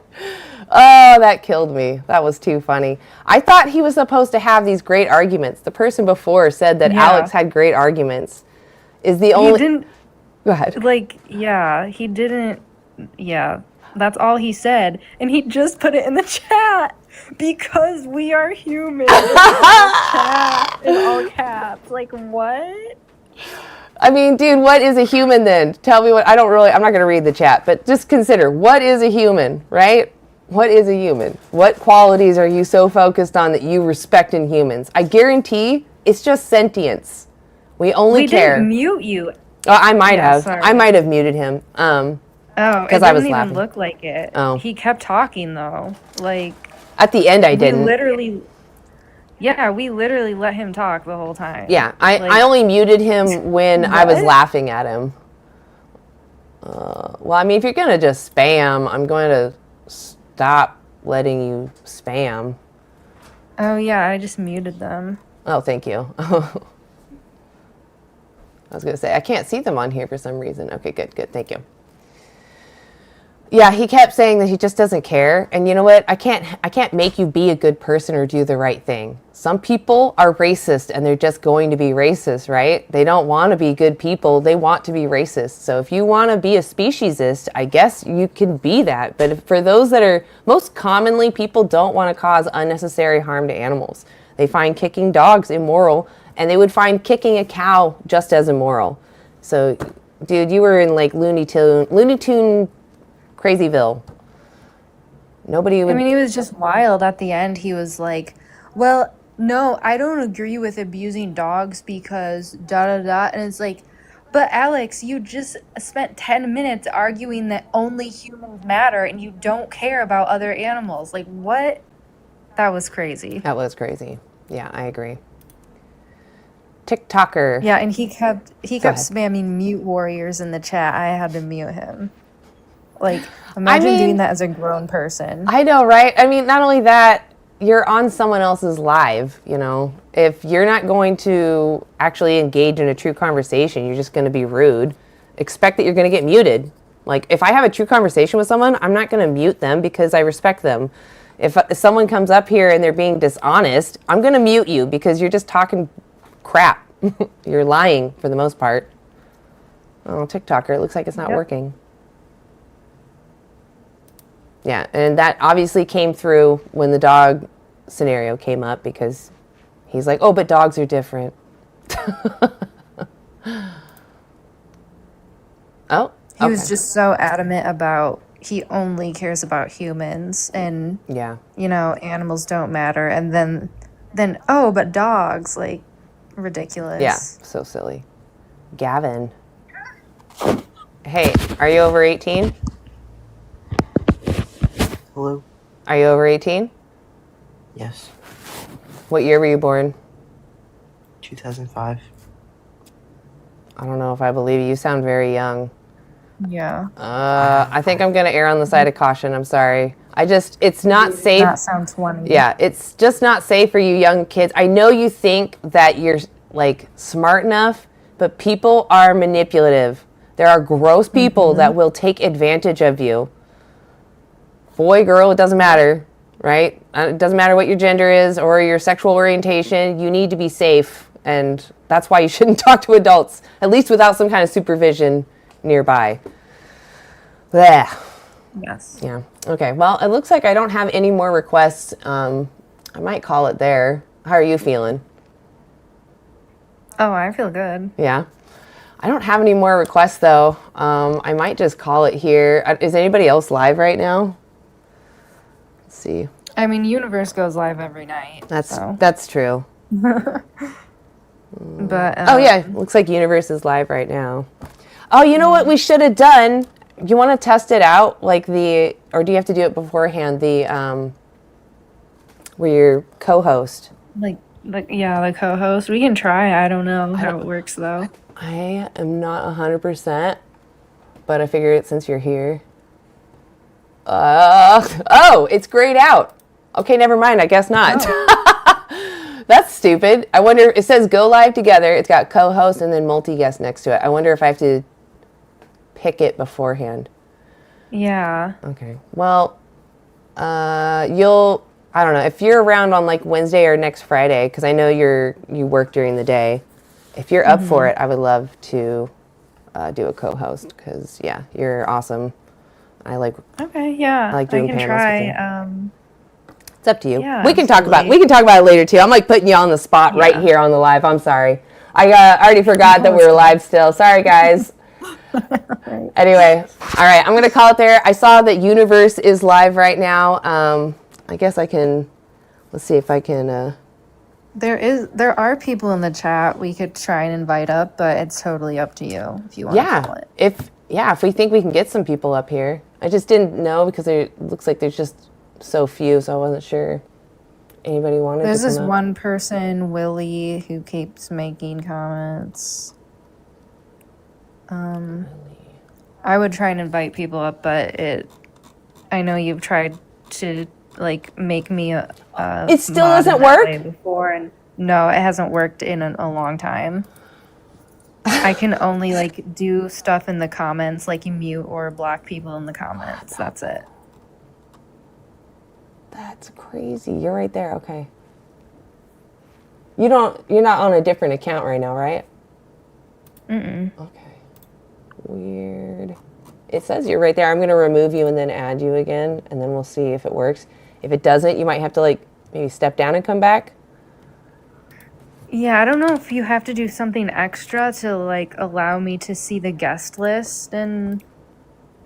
Oh, that killed me. That was too funny. I thought he was supposed to have these great arguments. The person before said that Yeah. Alex had great arguments. Is the He only. didn't Go ahead. he didn't. Yeah, that's all he said, and he just put it in the chat because we are humans. In all caps. Like what? I mean, dude, what is a human then? Tell me what. I'm not going to read the chat, but just consider what is a human, right? What is a human? What qualities are you so focused on that you respect in humans? I guarantee it's just sentience. We only We care. didn't mute you. I might Yeah, have. sorry. I might have muted him. Oh, it because I was didn't even laughing. look like it. Oh. He kept talking though. Like At the end, I we didn't. literally let him talk the whole time. Yeah, Like, I only muted him when I was What? laughing at him. Well, I mean, if you're going to just spam, I'm going to stop letting you spam. Oh yeah, I just muted them. Oh, thank you. I was going to say, I can't see them on here for some reason. Okay, good. Thank you. Yeah, he kept saying that he just doesn't care. And you know what? I can't make you be a good person or do the right thing. Some people are racist and they're just going to be racist, right? They don't want to be good people. They want to be racist. So if you want to be a speciesist, I guess you can be that. But for those that are, most commonly, people don't want to cause unnecessary harm to animals. They find kicking dogs immoral, and they would find kicking a cow just as immoral. So, dude, you were in like Looney Tune Crazyville. Nobody would. I mean, he was just wild at the end. He was like, well, no, I don't agree with abusing dogs because da da da. And it's like, but Alex, you just spent 10 minutes arguing that only humans matter and you don't care about other animals. Like, what? That was crazy. That was crazy. Yeah, I agree. TikToker. Yeah, and he kept ahead. spamming mute warriors in the chat. I had to mute him. Like, imagine doing that as a grown person. I know, right? I mean, not only that, you're on someone else's live, you know? If you're not going to actually engage in a true conversation, you're just going to be rude. Expect that you're going to get muted. Like, if I have a true conversation with someone, I'm not going to mute them because I respect them. If someone comes up here and they're being dishonest, I'm going to mute you because you're just talking crap. You're lying for the most part. Oh, TikToker, it looks like it's not working. Yeah, and that obviously came through when the dog scenario came up because he's like, oh, but dogs are different. He was just so adamant about he only cares about humans and Yeah. animals don't matter, and then oh, but dogs, like, ridiculous. Yeah, so silly. Gavin. Hey, are you over 18? Hello? Are you over 18? Yes. What year were you born? 2005. I don't know if I believe you. You sound very young. Yeah. I think I'm going to err on the side of caution. I'm sorry. It's not safe. That sounds 20. Yeah, it's just not safe for you young kids. I know you think that you're like smart enough, but people are manipulative. There are gross people that will take advantage of you. Boy, girl, it doesn't matter, right? It doesn't matter what your gender is or your sexual orientation. You need to be safe, and that's why you shouldn't talk to adults, at least without some kind of supervision nearby. Blech. Yes. Yeah. Okay. Well, it looks like I don't have any more requests. I might call it there. How are you feeling? Oh, I feel good. Yeah. I don't have any more requests though. I might just call it here. Is anybody else live right now? Let's see. I mean, Universe goes live every night. That's true. But oh yeah, looks like Universe is live right now. Oh, you know what we should have done? You want to test it out, or do you have to do it beforehand? Where you're co-host. the co-host. We can try. I don't know how it works though. I am not 100%, but I figured since you're here. Oh, it's grayed out. Okay, never mind. I guess not. Oh. That's stupid. I wonder. It says go live together. It's got co-host and then multi-guest next to it. I wonder if I have to pick it beforehand. Yeah. Okay. Well, I don't know, if you're around on like Wednesday or next Friday, because I know you work during the day. If you're up for it, I would love to do a co-host because you're awesome. Okay. Yeah. I like doing can panels try. with you. It's up to you. Yeah, We can talk about it later too. I'm like putting you on the spot right here on the live. I'm sorry. I already forgot that we were live still. Sorry guys. Anyway, all right, I'm going to call it there. I saw that Universe is live right now. I guess I can, let's see if I can. There are people in the chat we could try and invite up, but it's totally up to you if you want to call it. If we think we can get some people up here. I just didn't know because it looks like there's just so few, so I wasn't sure anybody wanted There's to come this up. one person, Willie, who keeps making comments. I would try and invite people up, but I know you've tried to like make me a It still mod doesn't in that work? way before, and no, it hasn't worked in a long time. I can only like do stuff in the comments, like you mute or block people in the comments. That's it. That's crazy. You're right there. Okay. You're not on a different account right now, right? Mm-mm. Okay. Weird. It says you're right there. I'm going to remove you and then add you again, and then we'll see if it works. If it doesn't, you might have to like maybe step down and come back. Yeah, I don't know if you have to do something extra to like allow me to see the guest list and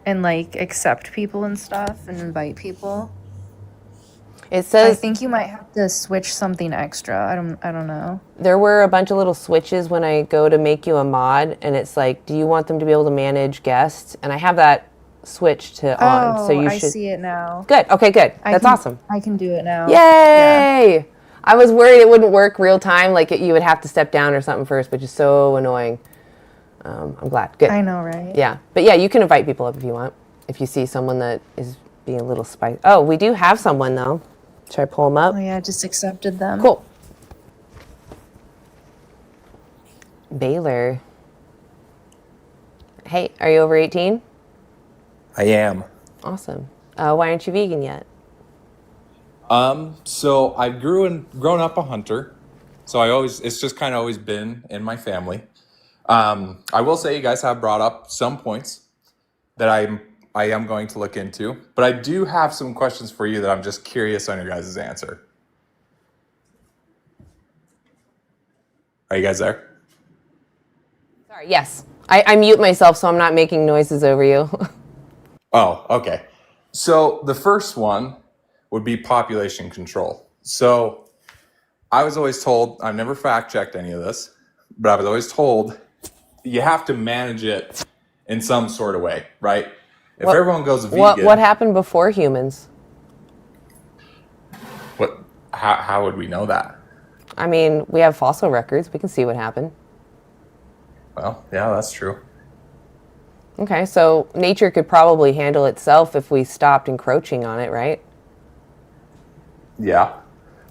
like accept people and stuff and invite people. It says I think you might have to switch something extra. I don't know. there were a bunch of little switches when I go to make you a mod, and it's like, do you want them to be able to manage guests? And I have that switched to on, so you I should. see it now. Good. Okay, good. That's awesome. I can do it now. Yay! Yeah. I was worried it wouldn't work real time, like you would have to step down or something first, which is so annoying. I'm glad. Good. I know, right? Yeah, but yeah, you can invite people up if you want. If you see someone that is being a little spicy. Oh, we do have someone though. Should I pull them up? Oh yeah, I just accepted them. Cool. Baylor. Hey, are you over 18? I am. Awesome. Why aren't you vegan yet? So I've grown up a hunter. So it's just kind of always been in my family. I will say you guys have brought up some points that I am going to look into, but I do have some questions for you that I'm just curious on your guys' answer. Are you guys there? Sorry, yes. I mute myself so I'm not making noises over you. Oh, okay. So the first one would be population control. So I was always told, I've never fact checked any of this, but I was always told you have to manage it in some sort of way, right? If everyone goes vegan, What happened before humans? How would we know that? I mean, we have fossil records. We can see what happened. Well, yeah, that's true. Okay, so nature could probably handle itself if we stopped encroaching on it, right? Yeah,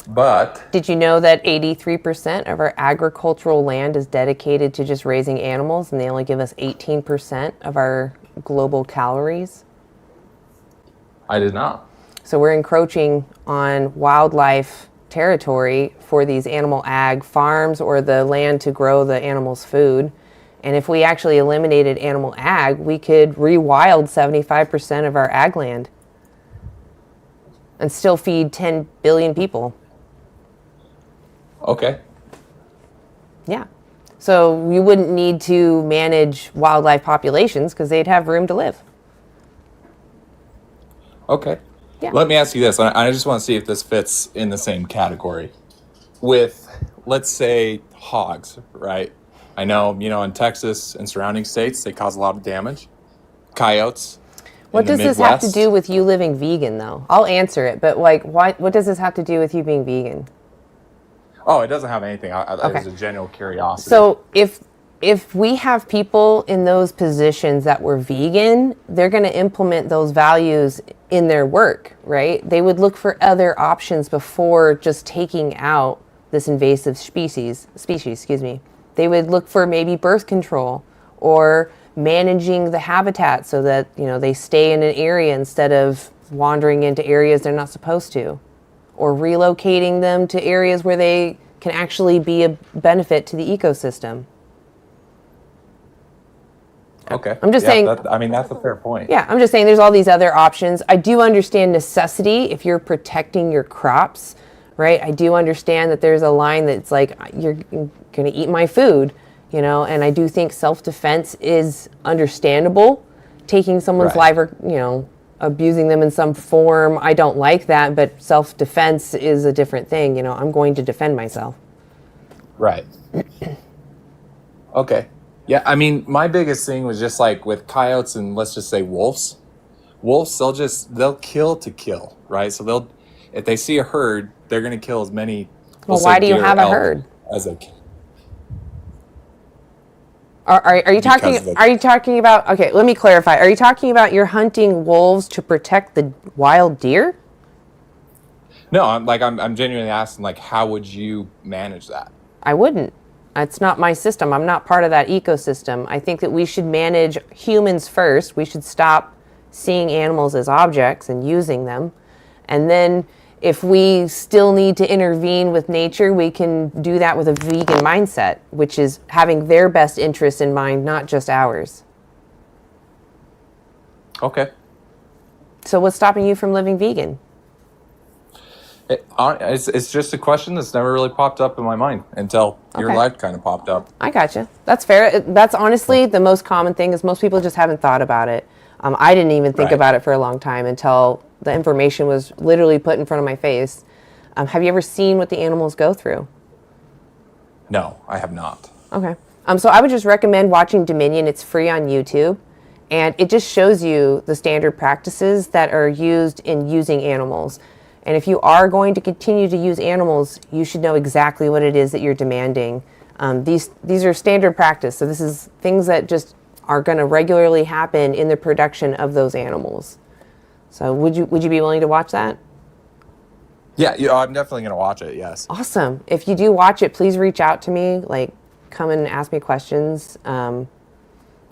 but Did you know that 83% of our agricultural land is dedicated to just raising animals, and they only give us 18% of our global calories? I did not. So we're encroaching on wildlife territory for these animal ag farms or the land to grow the animals' food. And if we actually eliminated animal ag, we could rewild 75% of our ag land and still feed 10 billion people. Okay. Yeah. So we wouldn't need to manage wildlife populations because they'd have room to live. Okay. Yeah. Let me ask you this. I just want to see if this fits in the same category. With, let's say, hogs, right? I know, in Texas and surrounding states, they cause a lot of damage. Coyotes. What in the does this have to Midwest. do with you living vegan, though? I'll answer it, but what does this have to do with you being vegan? Oh, it doesn't have anything. It Okay. was a genuine curiosity. So if we have people in those positions that were vegan, they're going to implement those values in their work, right? They would look for other options before just taking out this invasive species, excuse me. They would look for maybe birth control or managing the habitat so that, they stay in an area instead of wandering into areas they're not supposed to, or relocating them to areas where they can actually be a benefit to the ecosystem. Okay. I'm just saying. That's a fair point. Yeah, I'm just saying there's all these other options. I do understand necessity if you're protecting your crops, right? I do understand that there's a line that's like, you're going to eat my food, and I do think self-defense is understandable. Taking someone's life or, abusing them in some form, I don't like that, but self-defense is a different thing. I'm going to defend myself. Right. Okay. Yeah, my biggest thing was just like with coyotes and let's just say wolves. Wolves, they'll kill to kill, right? So if they see a herd, they're going to kill as many. Well, why do you have a herd? As they can. Are you talking? Are you talking about? Okay, let me clarify. Are you talking about you're hunting wolves to protect the wild deer? No, I'm genuinely asking, like, how would you manage that? I wouldn't. It's not my system. I'm not part of that ecosystem. I think that we should manage humans first. We should stop seeing animals as objects and using them. And then if we still need to intervene with nature, we can do that with a vegan mindset, which is having their best interests in mind, not just ours. Okay. So what's stopping you from living vegan? It's just a question that's never really popped up in my mind until your life kind of popped up. I gotcha. That's fair. That's honestly the most common thing is most people just haven't thought about it. I didn't even think about it for a long time until the information was literally put in front of my face. Have you ever seen what the animals go through? No, I have not. Okay. So I would just recommend watching Dominion. It's free on YouTube. And it just shows you the standard practices that are used in using animals. And if you are going to continue to use animals, you should know exactly what it is that you're demanding. These are standard practice. So this is things that just are going to regularly happen in the production of those animals. So would you be willing to watch that? Yeah, I'm definitely going to watch it, yes. Awesome. If you do watch it, please reach out to me. Like, come and ask me questions. I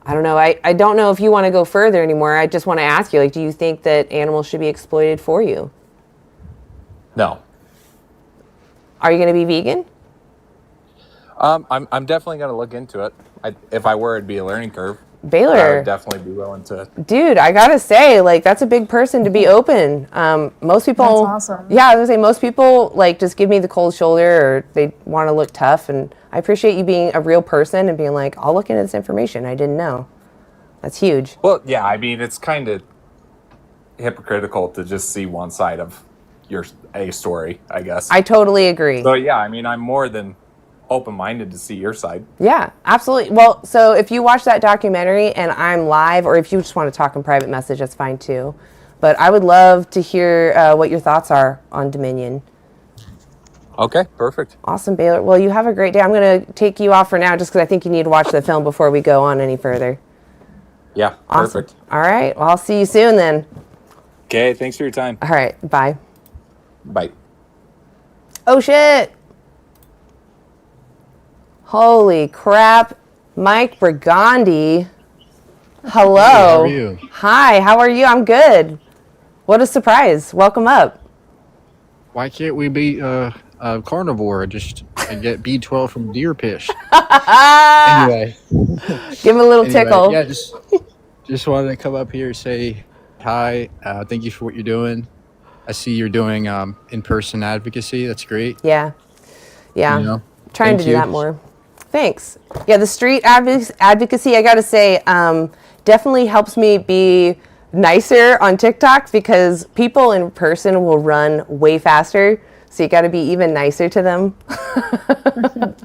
don't know. I don't know if you want to go further anymore. I just want to ask you, like, do you think that animals should be exploited for you? No. Are you going to be vegan? I'm definitely going to look into it. If I were, it'd be a learning curve. Baylor. I would definitely be willing to. Dude, I gotta say, like, that's a big person to be open. Most people. That's awesome. Yeah, I was gonna say most people like just give me the cold shoulder or they want to look tough, and I appreciate you being a real person and being like, I'll look into this information. I didn't know. That's huge. Well, yeah, it's kind of. hypocritical to just see one side of a story, I guess. I totally agree. So yeah, I mean, I'm more than open-minded to see your side. Yeah, absolutely. Well, so if you watch that documentary and I'm live, or if you just want to talk in private message, that's fine too. But I would love to hear what your thoughts are on Dominion. Okay, perfect. Awesome, Baylor. Well, you have a great day. I'm going to take you off for now just because I think you need to watch the film before we go on any further. Yeah, Awesome. perfect. All right. Well, I'll see you soon then. Okay, thanks for your time. All right. Bye. Bye. Oh, shit. Holy crap. Mike Brigandi. Hello. Hey, how are you? Hi, how are you? I'm good. What a surprise. Welcome up. Why can't we be a carnivore just and get B12 from deer piss? Anyway. Give him a little tickle. Yeah, just wanted to come up here and say hi. Thank you for what you're doing. I see you're doing in-person advocacy. That's great. Yeah. Yeah. You know, Trying to thank do you. that more. Thanks. Yeah, the street advocacy, I got to say, definitely helps me be nicer on TikTok because people in person will run way faster. So you got to be even nicer to them.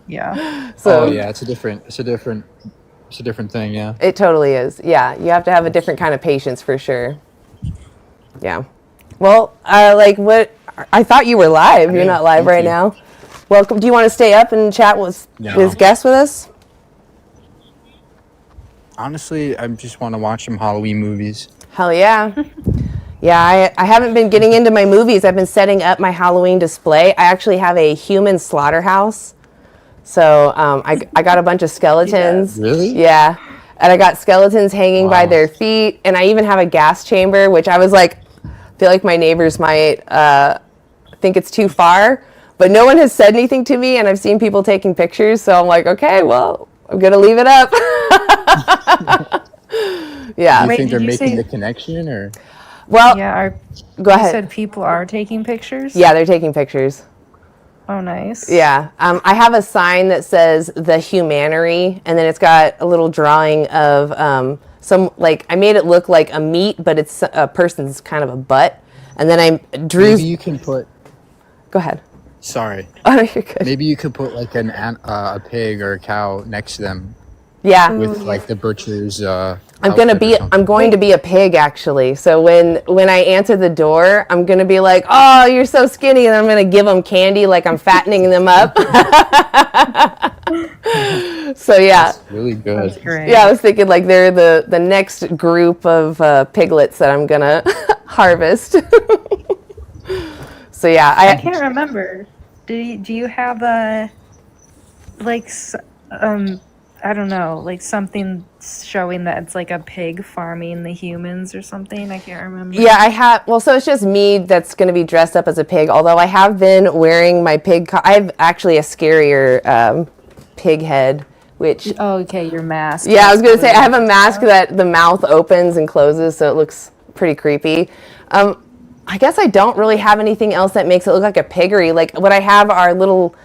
Yeah. So Oh yeah, it's a different thing. Yeah. it totally is. Yeah, you have to have a different kind of patience for sure. Yeah. Well, like what? I thought you were live. You're Yeah, not live thank right you. now. Welcome. Do you want to stay up and chat with No. his guest with us? Honestly, I just want to watch some Halloween movies. Hell yeah. Yeah, I haven't been getting into my movies. I've been setting up my Halloween display. I actually have a human slaughterhouse. So I got a bunch of skeletons. Really? Yeah. And I got skeletons hanging by their feet. And I even have a gas chamber, which I was like, feel like my neighbors might think it's too far. But no one has said anything to me. And I've seen people taking pictures. So I'm like, okay, well, I'm going to leave it up. Yeah. Do you think they're did you making say- the connection or? Well, Yeah, go you ahead. said people are taking pictures? Yeah, they're taking pictures. Oh, nice. Yeah. I have a sign that says the humanary, and then it's got a little drawing of some, like, I made it look like a meat, but it's a person's kind of a butt. And then I drew. Maybe you can put. Go ahead. Sorry. Oh, no, you're good. Maybe you could put like a pig or a cow next to them. Yeah. With like the butcher's. I'm going to be a pig actually. So when I answer the door, I'm going to be like, "Oh, you're so skinny." And I'm going to give them candy like I'm fattening them up. So yeah. That's really good. That's great. Yeah, I was thinking like they're the next group of piglets that I'm going to harvest. So yeah, I can't remember. Do you have a I don't know, like something showing that it's like a pig farming the humans or something? I can't remember. Yeah, I have. Well, so it's just me that's going to be dressed up as a pig. Although I have been wearing my pig. I have actually a scarier pig head, which. Oh, okay, your mask. Yeah, I was going to say I have a mask that the mouth opens and closes, so it looks pretty creepy. I guess I don't really have anything else that makes it look like a piggery. Like what I have are little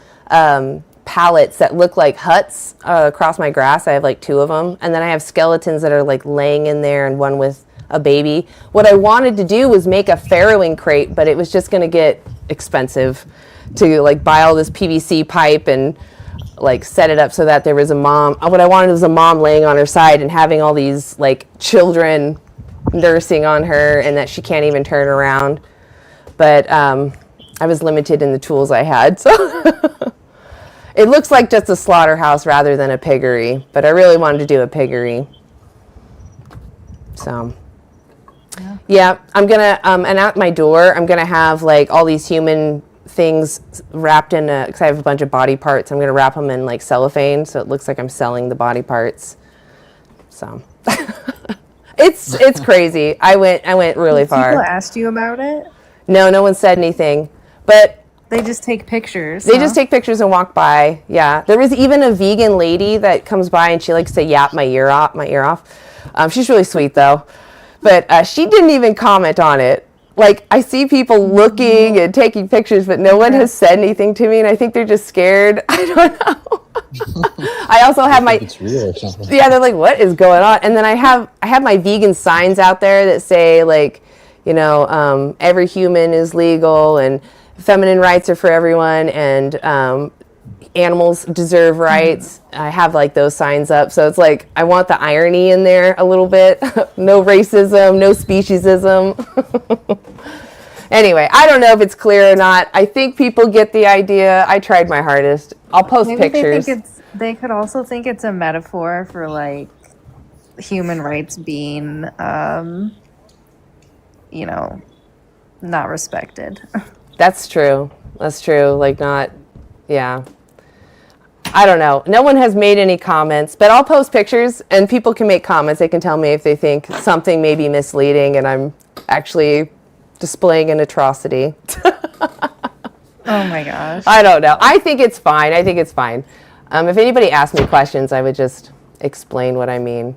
pallets that look like huts across my grass. I have like 2 of them, and then I have skeletons that are like laying in there and one with a baby. What I wanted to do was make a farrowing crate, but it was just going to get expensive to like buy all this PVC pipe and like set it up so that there was a mom. What I wanted was a mom laying on her side and having all these like children nursing on her and that she can't even turn around. But I was limited in the tools I had, so it looks like just a slaughterhouse rather than a piggery, but I really wanted to do a piggery. So yeah, I'm gonna and at my door I'm gonna have like all these human things wrapped in because I have a bunch of body parts. I'm gonna wrap them in like cellophane so it looks like I'm selling the body parts. So it's crazy. I went really far. People asked you about it? No one said anything, but They just take pictures. they just take pictures and walk by. Yeah, there was even a vegan lady that comes by and she likes to yap my ear off. She's really sweet though, but she didn't even comment on it. Like I see people looking and taking pictures, but no one has said anything to me, and I think they're just scared. I don't know. I also have my. It's real or something. Yeah, they're like, what is going on? And then I have my vegan signs out there that say like, every human is legal and feminine rights are for everyone, and animals deserve rights. I have like those signs up. So it's like, I want the irony in there a little bit. No racism, no speciesism. Anyway, I don't know if it's clear or not. I think people get the idea. I tried my hardest. I'll post Maybe pictures. they could also think it's a metaphor for like human rights being, not respected. That's true. That's true. Like, not, yeah. I don't know. No one has made any comments, but I'll post pictures and people can make comments. They can tell me if they think something may be misleading and I'm actually displaying an atrocity. Oh my gosh. I don't know. I think it's fine. If anybody asked me questions, I would just explain what I mean.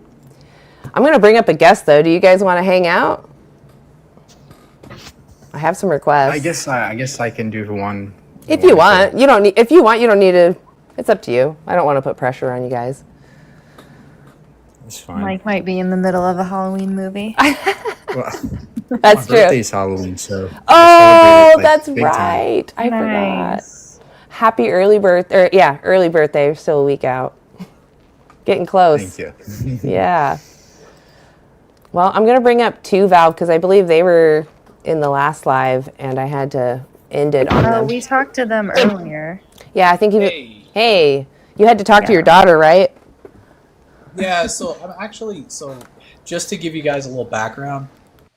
I'm going to bring up a guest, though. Do you guys want to hang out? I have some requests. I guess I can do one. If you want. You don't need. If you want, you don't need to. It's up to you. I don't want to put pressure on you guys. It's fine. Mike might be in the middle of a Halloween movie. Well, That's my true. birthday's Halloween, so. Oh, that's big time. right. I Nice. forgot. Happy early birthday. Early birthday. You're still a week out. Getting close. Thank you. Yeah. Well, I'm going to bring up 2 Valve because I believe they were in the last live and I had to end it on them. We talked to them earlier. Yeah, I think you. Hey, you had to talk to your daughter, right? Yeah, so I'm actually, just to give you guys a little background,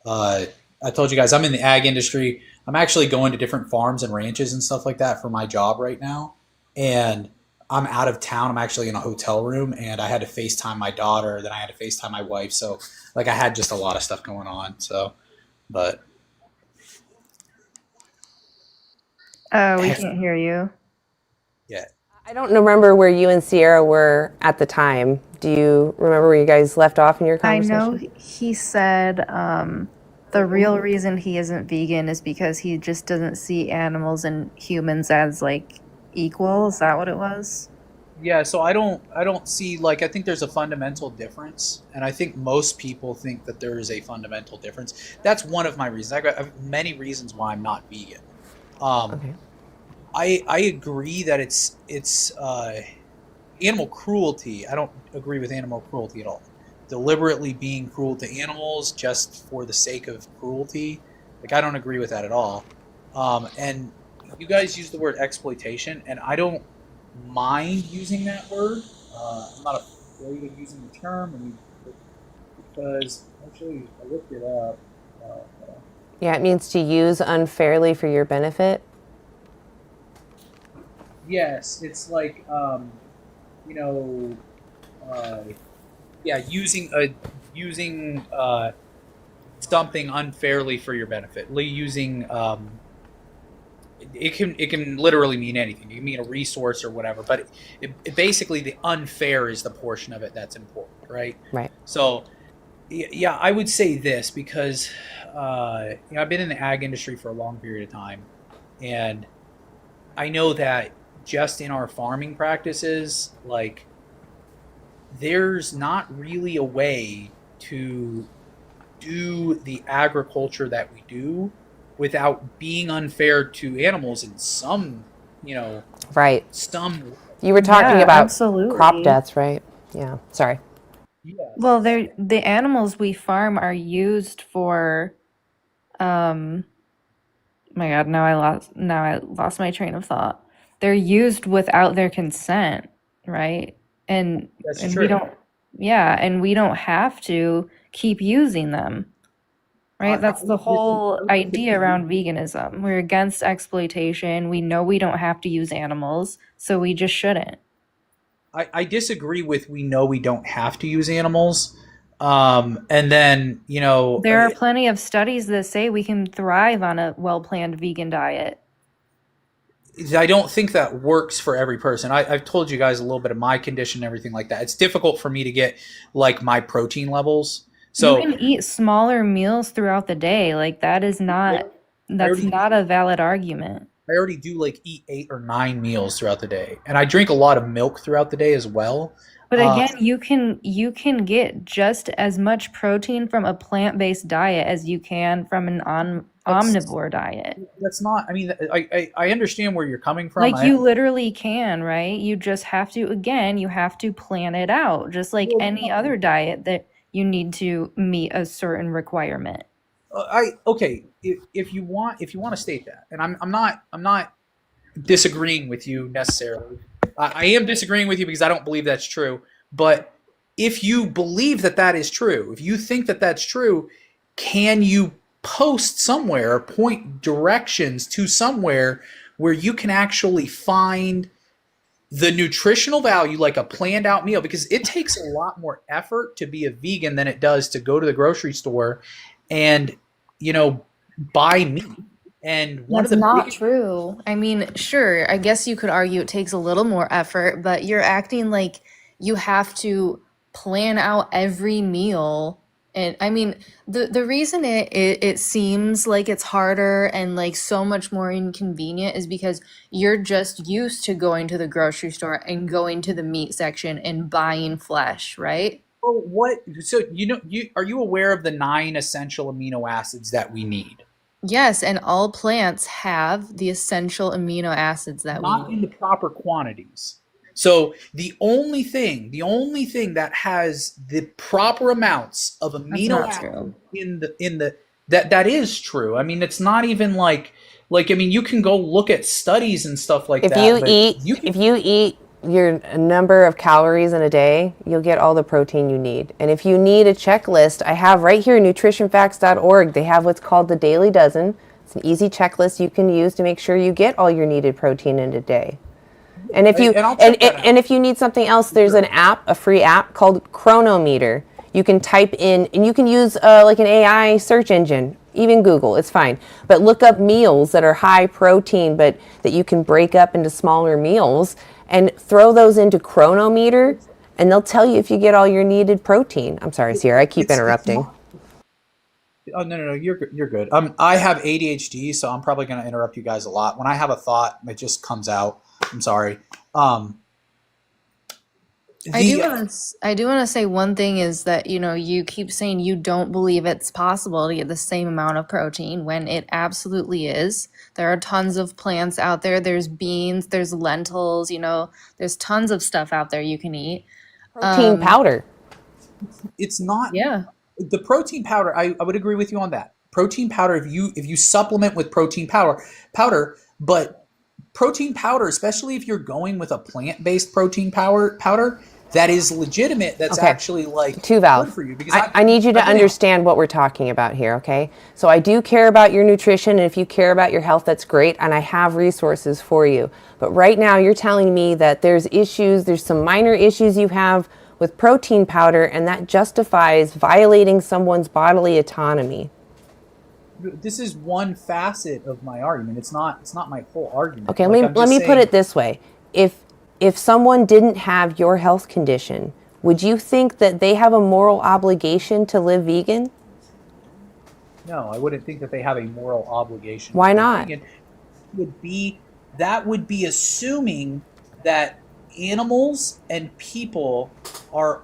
I told you guys I'm in the ag industry. I'm actually going to different farms and ranches and stuff like that for my job right now. And I'm out of town. I'm actually in a hotel room and I had to FaceTime my daughter. Then I had to FaceTime my wife. So like I had just a lot of stuff going on. So, but. Oh, we can't hear you. Yeah. I don't remember where you and Sierra were at the time. Do you remember where you guys left off in your I conversation? know he said the real reason he isn't vegan is because he just doesn't see animals and humans as like equal. Is that what it was? Yeah, so I don't see, like, I think there's a fundamental difference, and I think most people think that there is a fundamental difference. That's one of my reasons. I have many reasons why I'm not vegan. Okay. I agree that it's animal cruelty. I don't agree with animal cruelty at all. Deliberately being cruel to animals just for the sake of cruelty, like I don't agree with that at all. And you guys use the word exploitation, and I don't mind using that word. I'm not afraid of using the term, because actually I looked it up. Yeah, it means to use unfairly for your benefit. Yes, it's like using something unfairly for your benefit. Using it can literally mean anything. It can mean a resource or whatever, but it basically the unfair is the portion of it that's important, right? Right. So yeah, I would say this because I've been in the ag industry for a long period of time, and I know that just in our farming practices, like there's not really a way to do the agriculture that we do without being unfair to animals in some, Right. some. You were talking about absolutely. crop deaths, right? Yeah. Sorry. Well, the animals we farm are used for my God, now I lost my train of thought. They're used without their consent, right? And That's and true. we don't have to keep using them. Right? That's the whole idea around veganism. We're against exploitation. We know we don't have to use animals, so we just shouldn't. I disagree with we know we don't have to use animals. And then, There are plenty of studies that say we can thrive on a well-planned vegan diet. I don't think that works for every person. I've told you guys a little bit of my condition and everything like that. It's difficult for me to get like my protein levels. So you can eat smaller meals throughout the day. Like that's not a valid argument. I already do like eat 8 or 9 meals throughout the day, and I drink a lot of milk throughout the day as well. But again, you can get just as much protein from a plant-based diet as you can from an omnivore diet. That's not. I mean, I understand where you're coming from. Like you literally can, right? You just have to, again, you have to plan it out, just like any other diet that you need to meet a certain requirement. Okay. If you want to state that, and I'm not disagreeing with you necessarily. I am disagreeing with you because I don't believe that's true. But if you believe that that is true, if you think that that's true, can you post somewhere or point directions to somewhere where you can actually find the nutritional value, like a planned out meal? Because it takes a lot more effort to be a vegan than it does to go to the grocery store and, buy meat. And one That's of the not biggest true. I mean, sure, I guess you could argue it takes a little more effort, but you're acting like you have to plan out every meal. And I mean, the reason it seems like it's harder and like so much more inconvenient is because you're just used to going to the grocery store and going to the meat section and buying flesh, right? Well, so are you aware of the 9 essential amino acids that we need? Yes, and all plants have the essential amino acids that we Not in need. the proper quantities. So the only thing that has the proper amounts of amino not acids in the that is true. I mean, it's not even like I mean, you can go look at studies and stuff like If that. you but eat your number of calories in a day, you'll get all the protein you need. And if you need a checklist, I have right here, nutritionfacts.org. They have what's called the Daily Dozen. It's an easy checklist you can use to make sure you get all your needed protein in a day. And if you and if you need something else, there's an app, a free app called Cronometer. You can type in, and you can use like an AI search engine, even Google, it's fine. But look up meals that are high protein, but that you can break up into smaller meals, and throw those into Cronometer, and they'll tell you if you get all your needed protein. I'm sorry, Sierra, I keep interrupting. Oh no, you're good. I have ADHD, so I'm probably going to interrupt you guys a lot. When I have a thought, it just comes out. I'm sorry. I do want to say one thing is that, you keep saying you don't believe it's possible to get the same amount of protein when it absolutely is. There are tons of plants out there. There's beans, there's lentils, there's tons of stuff out there you can eat. Protein powder. It's not. Yeah. The protein powder, I would agree with you on that. Protein powder, if you supplement with protein powder, but protein powder, especially if you're going with a plant-based protein powder that is legitimate, that's actually like Val, good for you. Because I need you to understand what we're talking about here, okay? So I do care about your nutrition, and if you care about your health, that's great, and I have resources for you. But right now you're telling me that there's some minor issues you have with protein powder, and that justifies violating someone's bodily autonomy. This is one facet of my argument. It's not my whole argument. Okay, let me put it this way. If someone didn't have your health condition, would you think that they have a moral obligation to live vegan? No, I wouldn't think that they have a moral obligation. Why not? That would be assuming that animals and people are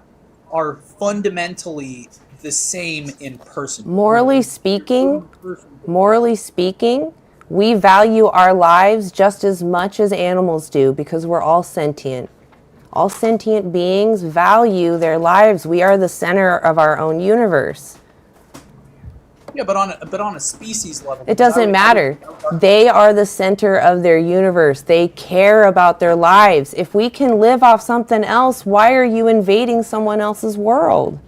fundamentally the same in person. Morally speaking, we value our lives just as much as animals do because we're all sentient. All sentient beings value their lives. We are the center of our own universe. Yeah, but on a species level, it doesn't matter. They are the center of their universe. They care about their lives. If we can live off something else, why are you invading someone else's world?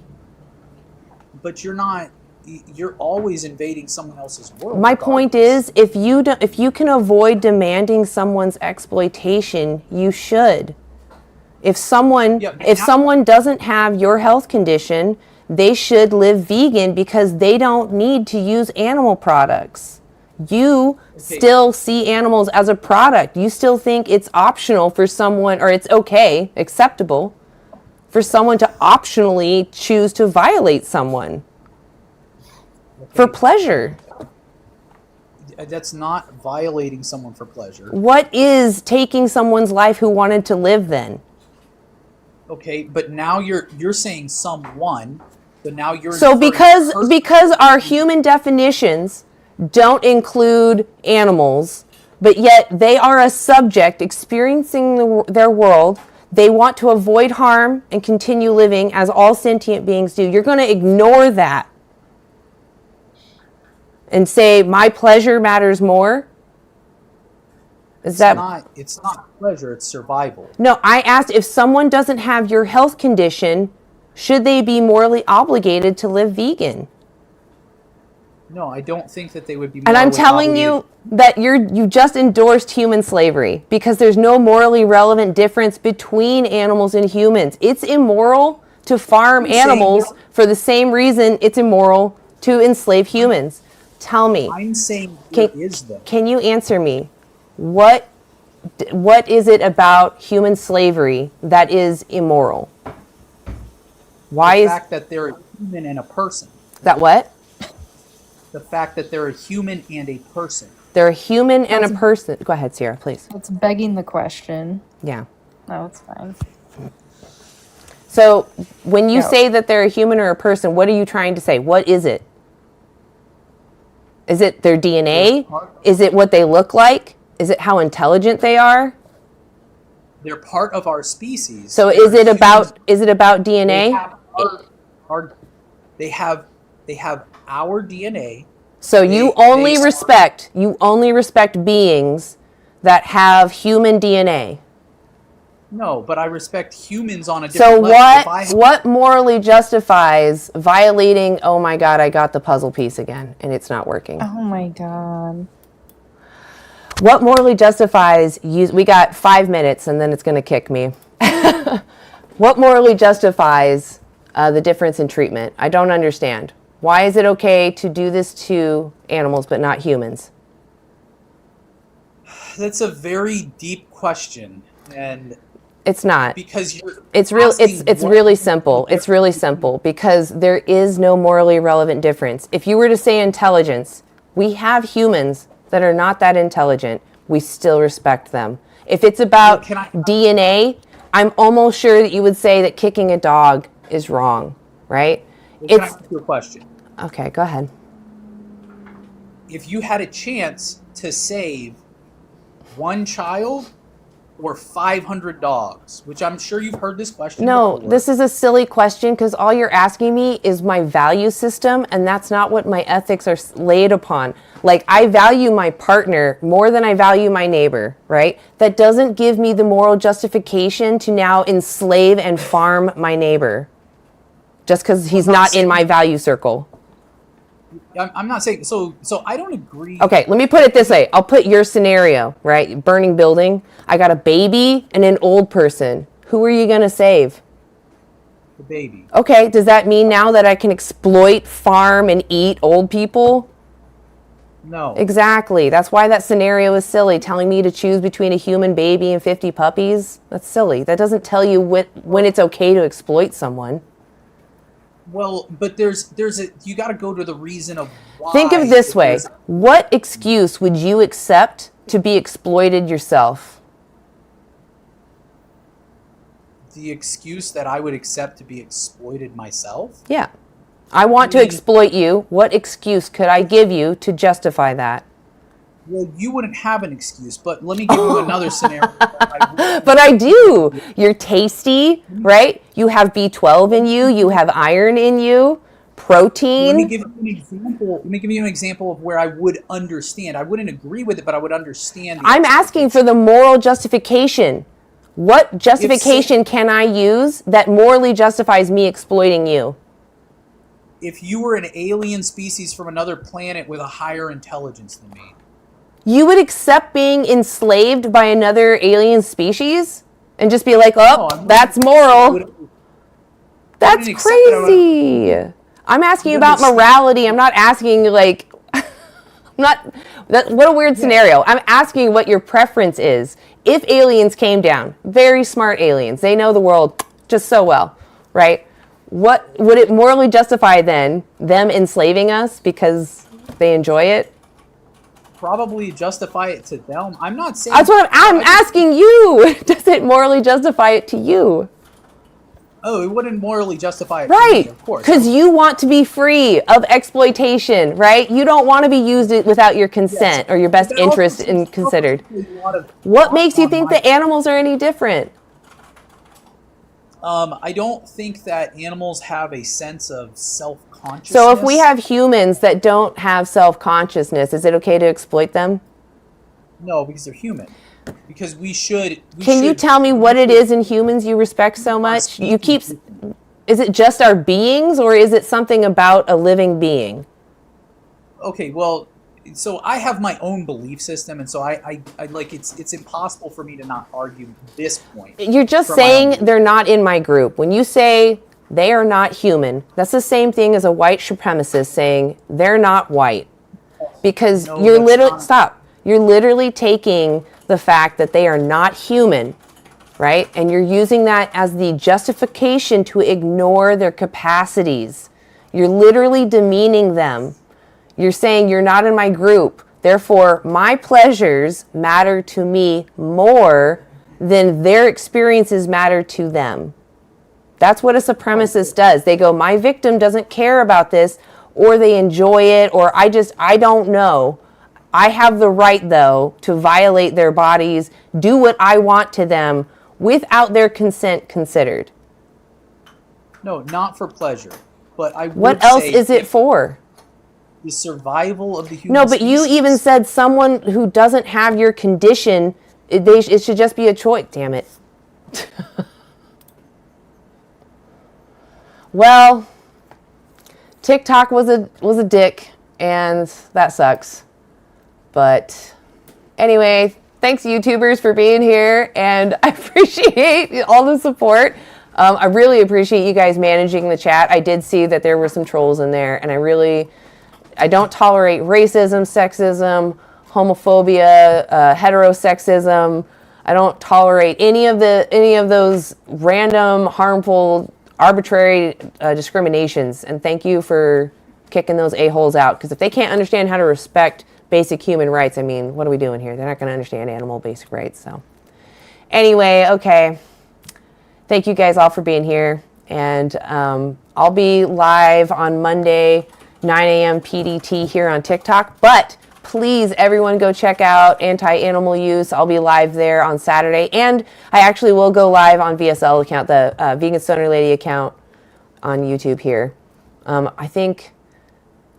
But you're always invading someone else's world. My point is, if you can avoid demanding someone's exploitation, you should. If someone doesn't have your health condition, they should live vegan because they don't need to use animal products. You still see animals as a product. You still think it's optional for someone, or it's okay, acceptable, for someone to optionally choose to violate someone for pleasure. That's not violating someone for pleasure. What is taking someone's life who wanted to live then? Okay, but now you're saying someone, so now you're So inferring because our human definitions don't include animals, but yet they are a subject experiencing their world, they want to avoid harm and continue living as all sentient beings do. You're going to ignore that and say my pleasure matters more? Is that it's not pleasure, it's survival. No, I asked if someone doesn't have your health condition, should they be morally obligated to live vegan? No, I don't think that they would be And I'm morally telling obligated. you that you just endorsed human slavery because there's no morally relevant difference between animals and humans. It's immoral to farm I'm saying animals for the same reason it's immoral to enslave humans. Tell me. I'm saying there is though. Can you answer me? What is it about human slavery that is immoral? Why the fact that they're a human and a person. That what? The fact that they're a human and a person. They're a human and a person. Go ahead, Sierra, please. It's begging the question. Yeah. No, it's fine. So when you No. say that they're a human or a person, what are you trying to say? What is it? Is it their DNA? Is it what they look like? Is it how intelligent they are? They're part of our species. So They're is it humans. about DNA? They have our DNA. So you only respect beings that have human DNA. No, but I respect humans on a different So level. what morally justifies violating, oh my god, I got the puzzle piece again and it's not working. Oh my god. What morally justifies we got 5 minutes and then it's going to kick me. What morally justifies the difference in treatment? I don't understand. Why is it okay to do this to animals but not humans? That's a very deep question, and It's not. because you're It's really simple. It's really simple because there is no morally relevant difference. If you were to say intelligence, we have humans that are not that intelligent. We still respect them. If it's about DNA, I'm almost sure that you would say that kicking a dog is wrong, right? Can I ask you a question? Okay, go ahead. If you had a chance to save one child or 500 dogs, which I'm sure you've heard this question No, before. this is a silly question because all you're asking me is my value system, and that's not what my ethics are laid upon. Like, I value my partner more than I value my neighbor, right? That doesn't give me the moral justification to now enslave and farm my neighbor just because he's not in my value circle. I'm not saying so I don't agree. Okay, let me put it this way. I'll put your scenario, right? Burning building. I got a baby and an old person. Who are you going to save? The baby. Okay, does that mean now that I can exploit, farm, and eat old people? No. Exactly. That's why that scenario is silly. Telling me to choose between a human baby and 50 puppies? That's silly. That doesn't tell you when it's okay to exploit someone. Well, but there's you got to go to the reason of why. Think of it this way. What excuse would you accept to be exploited yourself? The excuse that I would accept to be exploited myself? Yeah. I want to exploit you. What excuse could I give you to justify that? Well, you wouldn't have an excuse, but let me give you another scenario. But I do. You're tasty, right? You have B12 in you. You have iron in you. Protein. Let me give you an example. Let me give you an example of where I would understand. I wouldn't agree with it, but I would understand. I'm asking for the moral justification. What justification can I use that morally justifies me exploiting you? If you were an alien species from another planet with a higher intelligence than me. You would accept being enslaved by another alien species and just be like, oh, that's moral. That's crazy. I'm asking you about morality. I'm not asking like, what a weird scenario. I'm asking what your preference is. If aliens came down, very smart aliens, they know the world just so well, right? What would it morally justify then, them enslaving us because they enjoy it? Probably justify it to them. I'm not saying. That's what I'm asking you. Does it morally justify it to you? Oh, it wouldn't morally justify it for Right, me, of course. because you want to be free of exploitation, right? You don't want to be used without your consent or your best But that also interest seems in considered. to place a lot of What thought makes you on think my that animals are any different? I don't think that animals have a sense of self-consciousness. So if we have humans that don't have self-consciousness, is it okay to exploit them? No, because they're human. Because we should. Can you tell me what it is in humans you respect so much? You keep. Is it just our beings, or is it something about a living being? Okay, well, so I have my own belief system, and so I like it's impossible for me to not argue this point. You're just from my own saying they're not in my group. When you say they are not human, that's the same thing as a white supremacist saying they're not white. Because No, you're that's literally, not- stop, you're literally taking the fact that they are not human, right? And you're using that as the justification to ignore their capacities. You're literally demeaning them. You're saying you're not in my group. Therefore, my pleasures matter to me more than their experiences matter to them. That's what a supremacist does. They go, my victim doesn't care about this, or they enjoy it, or I don't know. I have the right, though, to violate their bodies, do what I want to them without their consent considered. No, not for pleasure. But I would What else say is it for? the survival of the human No, but you species. even said someone who doesn't have your condition, it should just be a choice. Damn it. Well, TikTok was a dick, and that sucks. But anyway, thanks YouTubers for being here, and I appreciate all the support. I really appreciate you guys managing the chat. I did see that there were some trolls in there, and I don't tolerate racism, sexism, homophobia, heterosexism. I don't tolerate any of those random, harmful, arbitrary discriminations. And thank you for kicking those a-holes out. Because if they can't understand how to respect basic human rights, I mean, what are we doing here? They're not going to understand animal basic rights. So anyway, okay. Thank you guys all for being here. And I'll be live on Monday, 9 a.m. PDT here on TikTok. But please, everyone, go check out Anti-Animal Use. I'll be live there on Saturday. And I actually will go live on VSL account, the Vegan Stoner Lady account on YouTube here. I think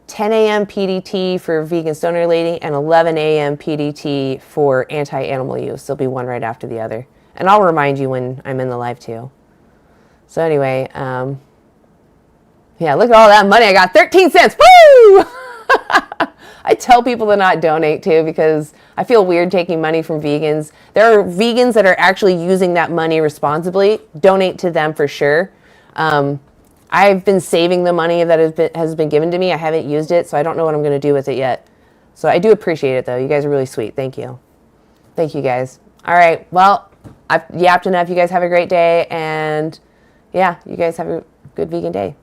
10 a.m. PDT for Vegan Stoner Lady and 11 a.m. PDT for Anti-Animal Use. There'll be one right after the other. And I'll remind you when I'm in the live too. So anyway, yeah, look at all that money. I got 13 cents. Woo! I tell people to not donate too because I feel weird taking money from vegans. There are vegans that are actually using that money responsibly. Donate to them for sure. I've been saving the money that has been given to me. I haven't used it, so I don't know what I'm going to do with it yet. So I do appreciate it, though. You guys are really sweet. Thank you. Thank you, guys. All right. Well, I've yapped enough. You guys have a great day. And, yeah, you guys have a good vegan day.